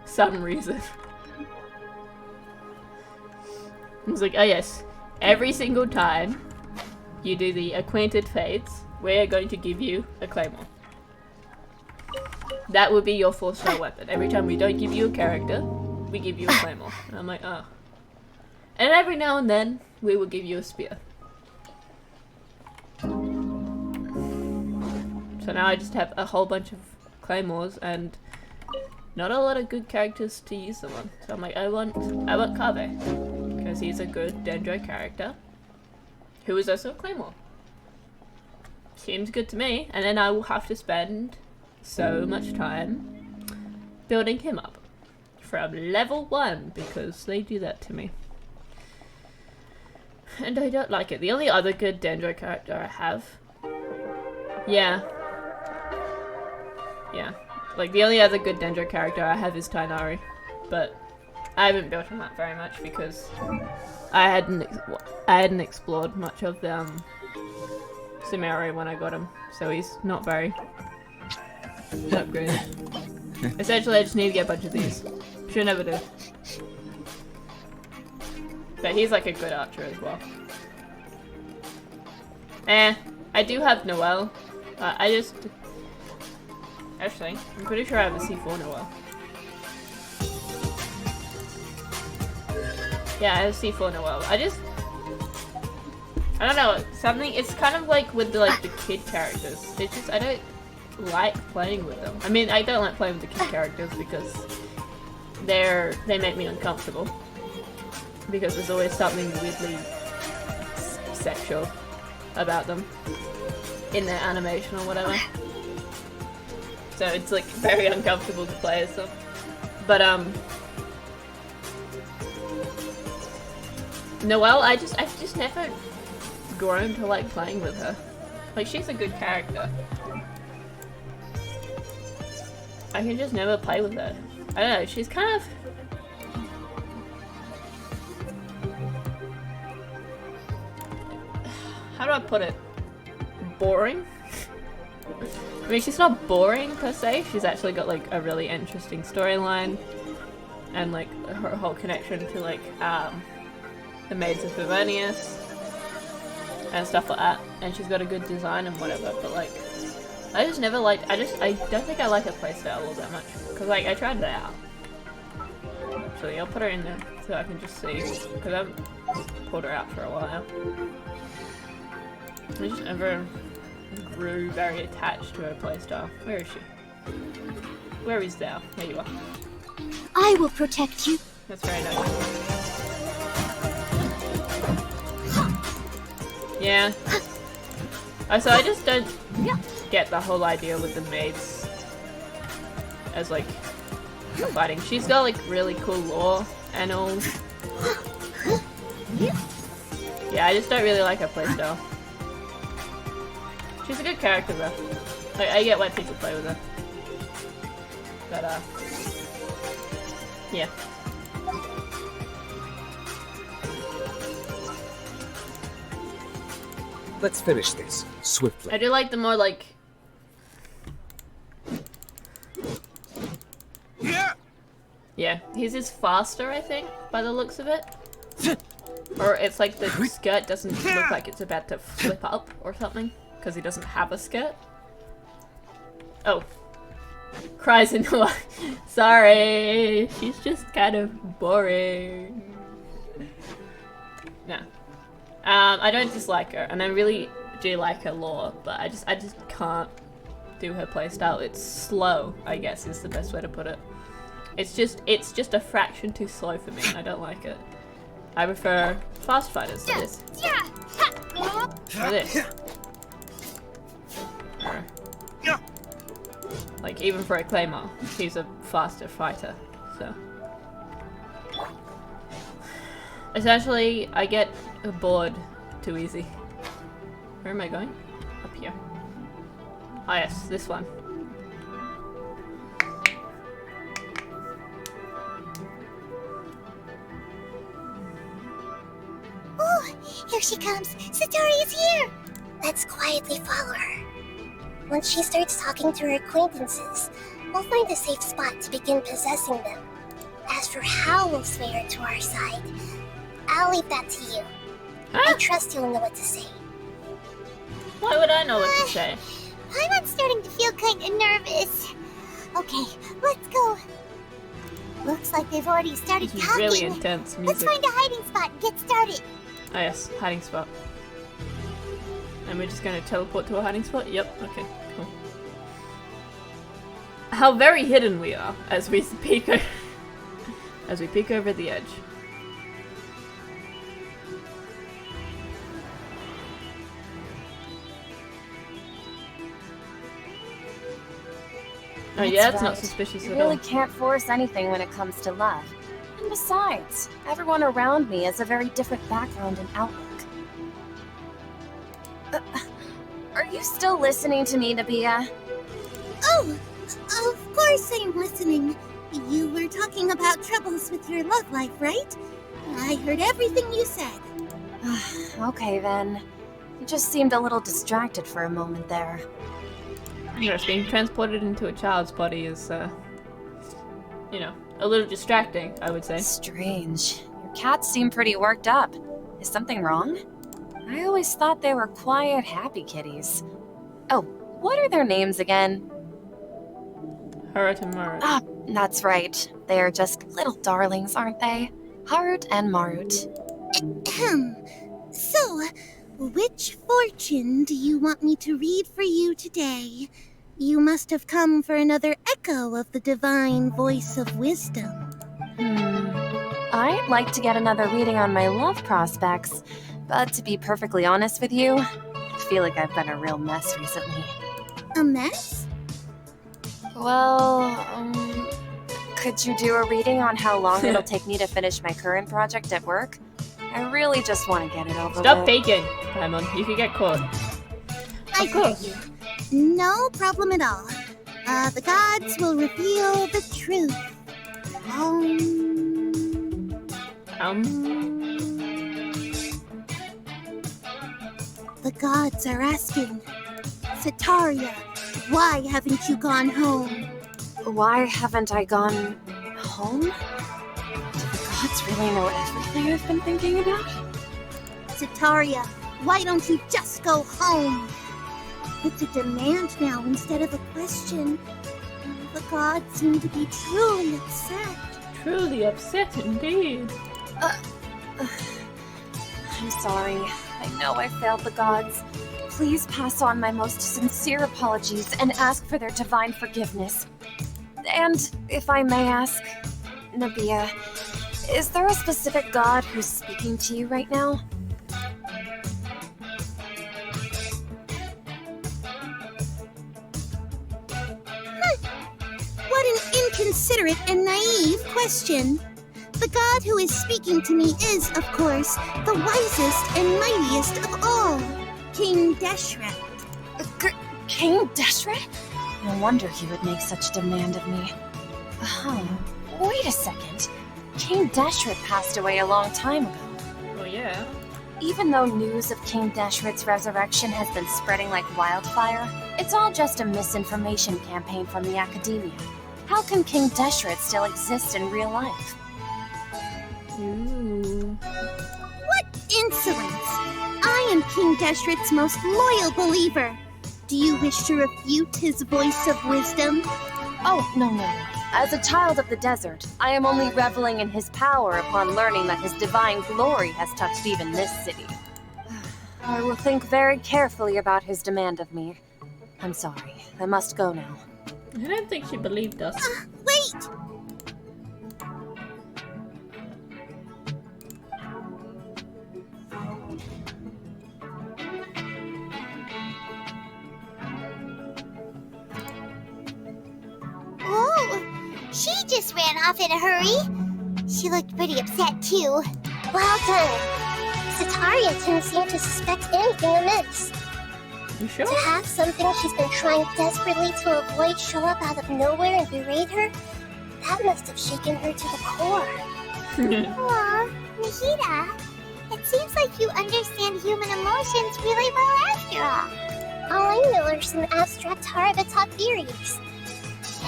some reason. I was like, oh yes, every single time you do the Acquainted Fates, we're going to give you a claymore. That would be your 4-star weapon. Every time we don't give you a character, we give you a claymore. And I'm like, oh. And every now and then, we will give you a spear. So now I just have a whole bunch of claymores and not a lot of good characters to use them on. So I'm like, I want Kave, because he's a good Dendro character who is also a claymore. Seems good to me, and then I will have to spend so much time building him up from level 1 because they do that to me. And I don't like it. The only other good Dendro character I have, yeah, like the only other good Dendro character I have is Tainari, but I haven't built him up very much because I hadn't explored much of Sumeru when I got him, so he's not very upgraded. Essentially, I just need to get a bunch of these. Should never do. But he's like a good archer as well. I do have Noelle. Actually, I'm pretty sure I have a C4 Noelle. Yeah, I have C4 Noelle. I don't know, something, it's kind of like with the kid characters. It's just, I don't like playing with them. I mean, I don't like playing with the kid characters because they make me uncomfortable. Because there's always something weirdly sexual about them in their animation or whatever. So it's like very uncomfortable to play as them. But Noelle, I've just never grown to like playing with her. Like, she's a good character. I can just never play with her. I don't know, she's kind of... How do I put it? Boring? I mean, she's not boring per se, she's actually got like a really interesting storyline and like her whole connection to like the Maids of Favonius and stuff like that, and she's got a good design and whatever, but like I just never liked, I don't think I like her playstyle all that much, because like I tried it out. Actually, I'll put her in there so I can just see, because I haven't pulled her out for a while. I just never grew very attached to her playstyle. Where is she? Where is thou? There you are. I will protect you. That's very nice. Yeah. So I just don't get the whole idea with the maids as like fighting. She's got like really cool lore and all. Yeah, I just don't really like her playstyle. She's a good character though. Like, I get why people play with her. But yeah. Let's finish this swiftly. I do like the more like... Yeah, his is faster, I think, by the looks of it. Or it's like the skirt doesn't look like it's about to flip up or something, because he doesn't have a skirt. Oh. Cries in the Sorry, she's just kind of boring. No. I don't dislike her, and I really do like her lore, but I just can't do her playstyle. It's slow, I guess, is the best way to put it. It's just a fraction too slow for me, and I don't like it. I prefer fast fighters to this. Or this. Or, like, even for a Claymore, he's a faster fighter, so. Essentially, I get bored too easy. Where am I going? Up here. Ah yes, this one. Oh, here she comes. Satori is here. Let's quietly follow her. Once she starts talking to her acquaintances, we'll find a safe spot to begin possessing them. As for how we'll sway her to our side, I'll leave that to you. I trust you'll know what to say. Why would I know what to say? I'm starting to feel kind of nervous. Okay, let's go. Looks like they've already started This is talking. really intense Let's music. find a hiding spot and get started. Oh yes, hiding spot. And we're just gonna teleport to a hiding spot? Yep, okay, cool. how very hidden we are as we peek as we peek over the edge. Oh yeah, it's not suspicious You at really all. can't force anything when it comes to love. And besides, everyone around me has a very different background and outlook. Are you still listening to me, Nabia? Oh, of course I'm listening. You were talking about troubles with your love life, right? I heard everything you said. Okay then. You just seemed a little distracted for a moment there. Yes, being transported into a child's body is, you know, a little distracting, I would say. Strange. Your cats seem pretty worked up. Is something wrong? I always thought they were quiet, happy kitties. Oh, what are their names again? Harut and Marut. Ah, that's right. They're just little darlings, aren't they? Harut and Marut. So, which fortune do you want me to read for you today? You must have come for another echo of the divine voice of wisdom. I'd like to get another reading on my love prospects, but to be perfectly honest with you, I feel like I've been a real mess recently. A mess? Well, could you do a reading on how long it'll take me to finish my current project at work? I really just want to get it over Stop with. faking, Paimon. You could get caught. I hear you. No problem at all. The gods will reveal the truth. The gods are asking, Sataria, why haven't you gone home? Why haven't I gone home? Do the gods really know everything I've been thinking about? Sataria, why don't you just go home? It's a demand now instead of a question. The gods seem to be truly upset. Truly upset indeed. I'm sorry. I know I failed the gods. Please pass on my most sincere apologies and ask for their divine forgiveness. And if I may ask, Nabia, is there a specific god who's speaking to you right now? What an inconsiderate and naive question. The god who is speaking to me is, of course, the wisest and mightiest of all, King Deshret. King Deshret? No wonder he would make such a demand of me. Wait a second. King Deshret passed away a long time ago. Well, yeah. Even though news of King Deshret's resurrection has been spreading like wildfire, it's all just a misinformation campaign from the academia. How can King Deshret still exist in real life? Ooh. What insolence! I am King Deshret's most loyal believer. Do you wish to refute his voice of wisdom? Oh, no. As a child of the desert, I am only reveling in his power upon learning that his divine glory has touched even this city. I will think very carefully about his demand of me. I'm sorry. I must go now. I don't think she believed us. Wait! Oh, she just ran off in a hurry. She looked pretty upset too. Well done. Sataria didn't seem to suspect anything amiss. You sure? To have something she's been trying desperately to avoid show up out of nowhere and berate her, that must have shaken her to the core. Aw, Nahida, it seems like you understand human emotions really well after all. All I know are some abstract Harabatot theories.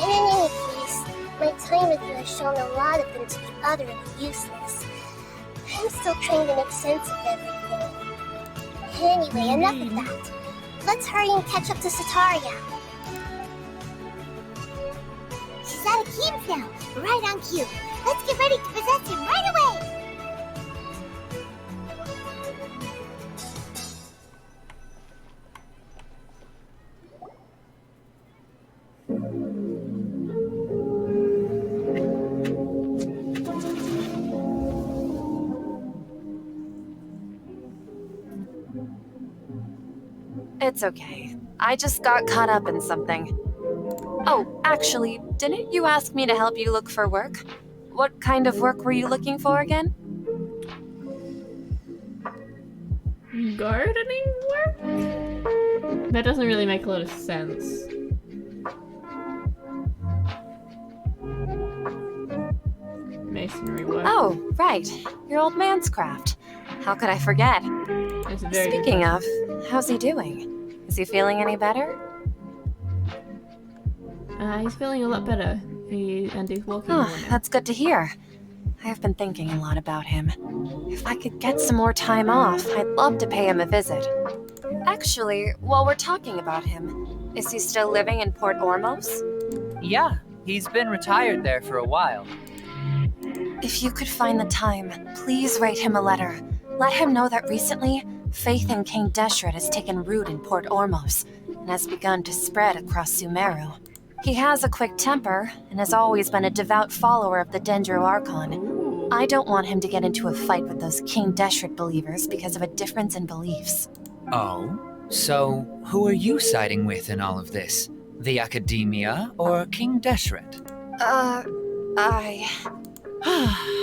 And in any case, my time with you has shown a lot of them to be utterly useless. I'm still trying to make sense of everything. Anyway, enough of that. Let's hurry and catch up to Sataria. She's out of Keem's now, right on cue. Let's get ready to possess him right away. It's okay. I just got caught up in something. Oh, actually, didn't you ask me to help you look for work? What kind of work were you looking for again? Gardening work? That doesn't really make a lot of sense. Masonry work. Oh, right. Your old man's craft. How could I forget? It's very Speaking of, how's he doing? Is he feeling any better? He's feeling a lot better. And he's walking Oh, more now. that's good to hear. I've been thinking a lot about him. If I could get some more time off, I'd love to pay him a visit. Actually, while we're talking about him, is he still living in Port Ormos? Yeah, he's been retired there for a while. If you could find the time, please write him a letter. Let him know that recently, faith in King Deshret has taken root in Port Ormos and has begun to spread across Sumeru. He has a quick temper and has always been a devout follower of the Dendro Archon. I don't want him to get into a fight with those King Deshret believers because of a difference in beliefs. Oh? So, who are you siding with in all of this? The Academia or King Deshret?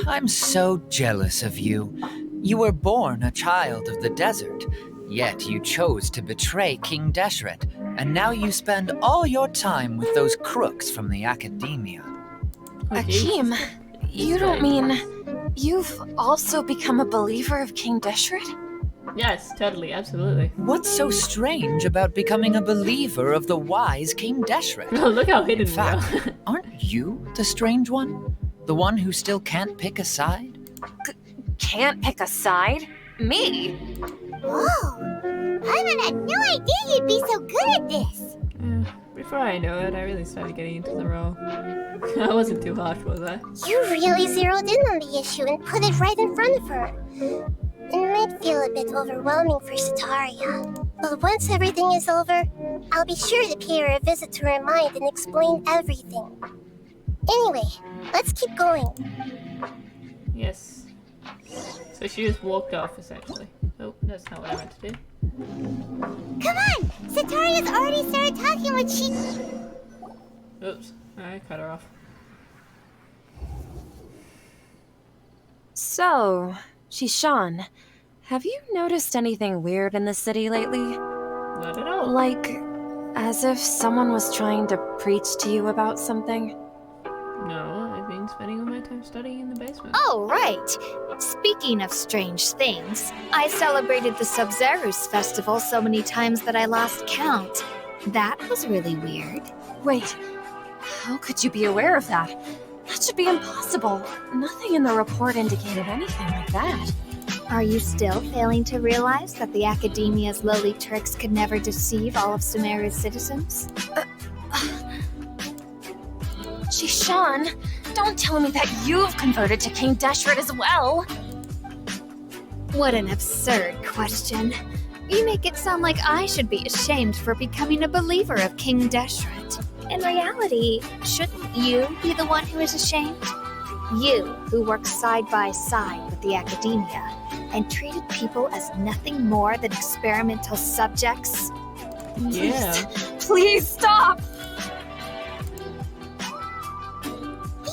I'm so jealous of you. You were born a child of the desert, yet you chose to betray King Deshret, and now you spend all your time with those crooks from the Academia. Akeem, you don't mean you've also become a believer of King Deshret? Yes, totally, absolutely. What's so strange about becoming a believer of the wise King Deshret? Oh, look how hidden In fact, aren't you the strange one? The one who still can't pick a side? Can't pick a side? Me? Whoa! Paimon had no idea you'd be so good at this! Before I knew it, I really started getting into the role. I wasn't too harsh, was I? You really zeroed in on the issue and put it right in front of her. It might feel a bit overwhelming for Sataria, but once everything is over, I'll be sure to pay her a visit to her mind and explain everything. Anyway, let's keep going. Yes. So she just walked off, essentially. Oh, that's not what I meant to do. Come on! Sataria's already started talking when she... Oops, I cut her off. So, Shishan, have you noticed anything weird in the city lately? Not at all. Like, as if someone was trying to preach to you about something? No, I've been spending all my time studying in the basement. Oh, right. Speaking of strange things, I celebrated the Sub-Zerus festival so many times that I lost count. That was really weird. Wait, how could you be aware of that? That should be impossible. Nothing in the report indicated anything like that. Are you still failing to realize that the Academia's lowly tricks could never deceive all of Sumeru's citizens? Shishan, don't tell me that you've converted to King Deshret as well! What an absurd question. You make it sound like I should be ashamed for becoming a believer of King Deshret. In reality, shouldn't you be the one who is ashamed? You, who worked side by side with the Academia and treated people as nothing more than experimental subjects. Yeah. Please stop!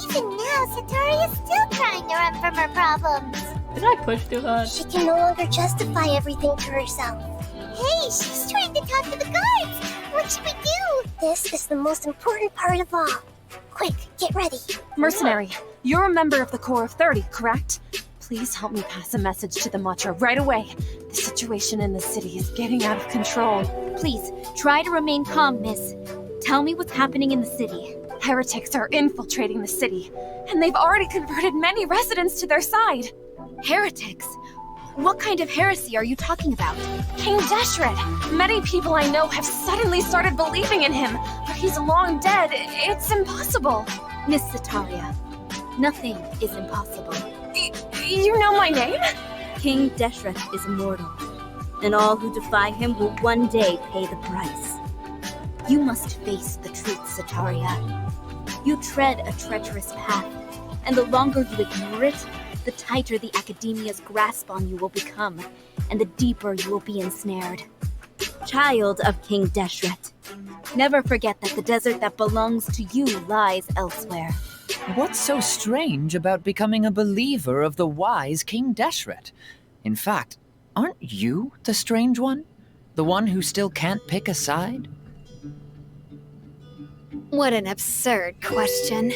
Even now, Sataria's still trying to run from her problems. Did I push too hard? She can no longer justify everything to herself. Hey, she's trying to talk to the guards! What should we do? This is the most important part of all. Quick, get ready. Mercenary, you're a member of the Corps of 30, correct? Please help me pass a message to the Matcha right away. The situation in the city is getting out of control. Please, try to remain calm, miss. Tell me what's happening in the city. Heretics are infiltrating the city, and they've already converted many residents to their side. Heretics? What kind of heresy are you talking about? King Deshret! Many people I know have suddenly started believing in him, but he's long dead. It's impossible. Miss Sataria, nothing is impossible. You know my name? King Deshret is immortal, and all who defy him will one day pay the price. You must face the truth, Sataria. You tread a treacherous path, and the longer you ignore it, the tighter the Academia's grasp on you will become, and the deeper you will be ensnared. child of King Deshret. Never forget that the desert that belongs to you lies elsewhere. What's so strange about becoming a believer of the wise King Deshret? In fact, aren't you the strange one? The one who still can't pick a side? What an absurd question.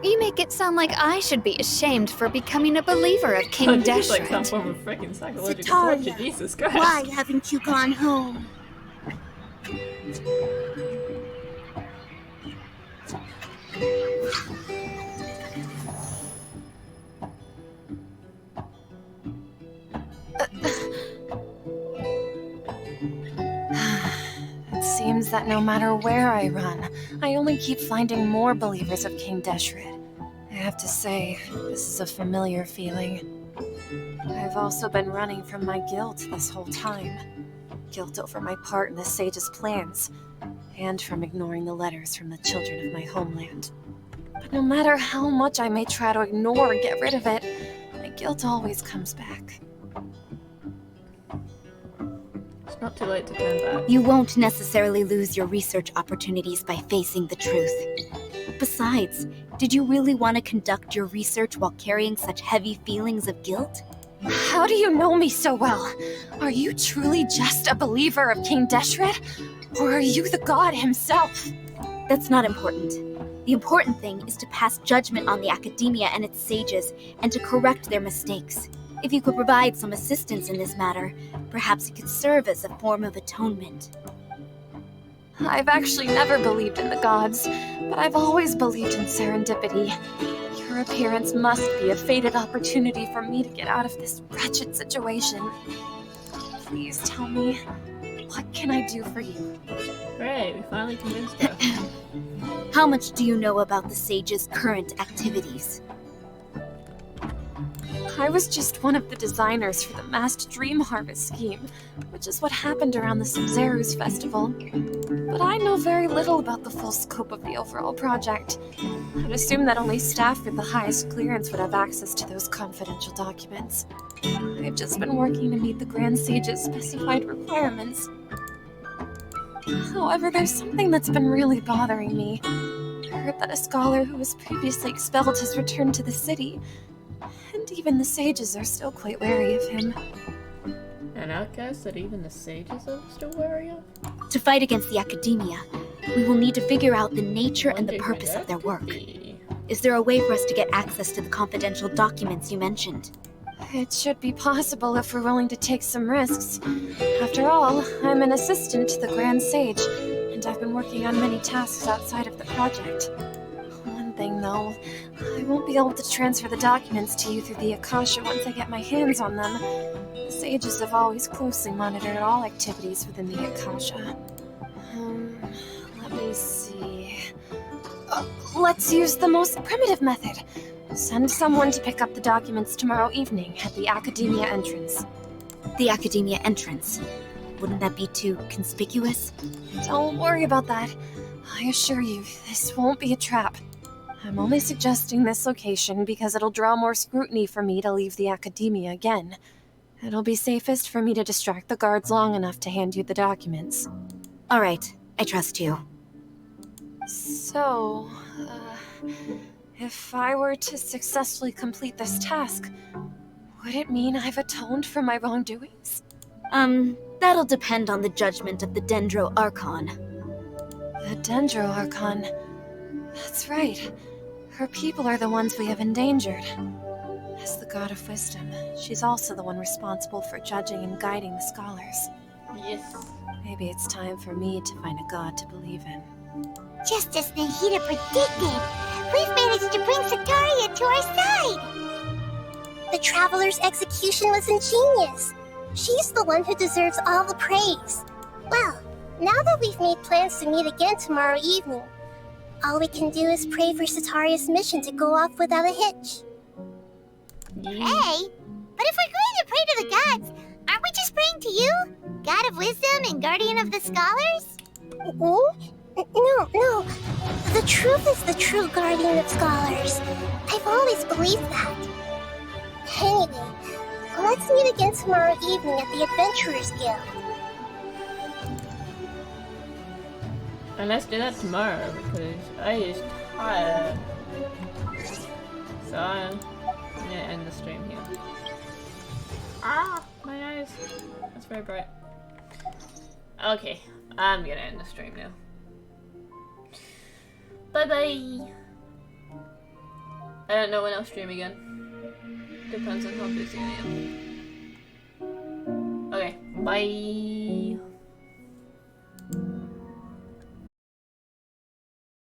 You make it sound like I should be ashamed for becoming a believer of King This is like some Deshret. form of freaking psychological Sataria, torture, Jesus Christ. why haven't you gone home? It seems that no matter where I run, I only keep finding more believers of King Deshret. I have to say, this is a familiar feeling. I've also been running from my guilt this whole time. Guilt over my part in the sage's plans, and from ignoring the letters from the children of my homeland. But no matter how much I may try to ignore and get rid of it, my guilt always comes back. It's not too late to turn back. You won't necessarily lose your research opportunities by facing the truth. Besides, did you really want to conduct your research while carrying such heavy feelings of guilt? How do you know me so well? Are you truly just a believer of King Deshret? Or are you the god himself? That's not important. The important thing is to pass judgment on the academia and its sages, and to correct their mistakes. If you could provide some assistance in this matter, perhaps it could serve as a form of atonement. I've actually never believed in the gods, but I've always believed in serendipity. Your appearance must be a fated opportunity for me to get out of this wretched situation. Please tell me, what can I do for you? Great, we finally convinced her. How much do you know about the sage's current activities? I was just one of the designers for the masked dream harvest scheme, which is what happened around the Subzerus festival. But I know very little about the full scope of the overall project. I'd assume that only staff with the highest clearance would have access to those confidential documents. I've just been working to meet the Grand Sage's specified requirements. However, there's something that's been really bothering me. I heard that a scholar who was previously expelled has returned to the city, and even the sages are still quite wary of him. An outcast that even the sages are still wary of? To fight against the academia, we will need to figure out the nature and the purpose of their work. Is there a way for us to get access to the confidential documents you mentioned? It should be possible if we're willing to take some risks. After all, I'm an assistant to the Grand Sage, and I've been working on many tasks outside of the project. One thing, though, I won't be able to transfer the documents to you through the Akasha once I get my hands on them. The sages have always closely monitored all activities within the Akasha. Let me see... let's use the most primitive method. Send someone to pick up the documents tomorrow evening at the Academia entrance. The Academia entrance? Wouldn't that be too conspicuous? Don't worry about that. I assure you, this won't be a trap. I'm only suggesting this location because it'll draw more scrutiny for me to leave the Academia again. It'll be safest for me to distract the guards long enough to hand you the documents. All right, I trust you. So, if I were to successfully complete this task, would it mean I've atoned for my wrongdoings? That'll depend on the judgment of the Dendro Archon. The Dendro Archon. That's right. Her people are the ones we have endangered. As the god of wisdom, she's also the one responsible for judging and guiding the scholars. Yes. Maybe it's time for me to find a god to believe in. Just as Nahida predicted, we've managed to bring Sataria to our side! The Traveler's execution was ingenious. She's the one who deserves all the praise. Well, now that we've made plans to meet again tomorrow evening, all we can do is pray for Sataria's mission to go off without a hitch. Pray? But if we're going to pray to the gods, aren't we just praying to you? God of wisdom and guardian of the scholars? No. The truth is the true guardian of scholars. I've always believed that. Anyway, let's meet again tomorrow evening at the Adventurers Guild. And let's do that tomorrow because I is tired. So I'm gonna end the stream here. Ah, my eyes. That's very bright. Okay, I'm gonna end the stream now. Bye bye. I don't know when I'll stream again. Depends on how busy I am. Okay, bye.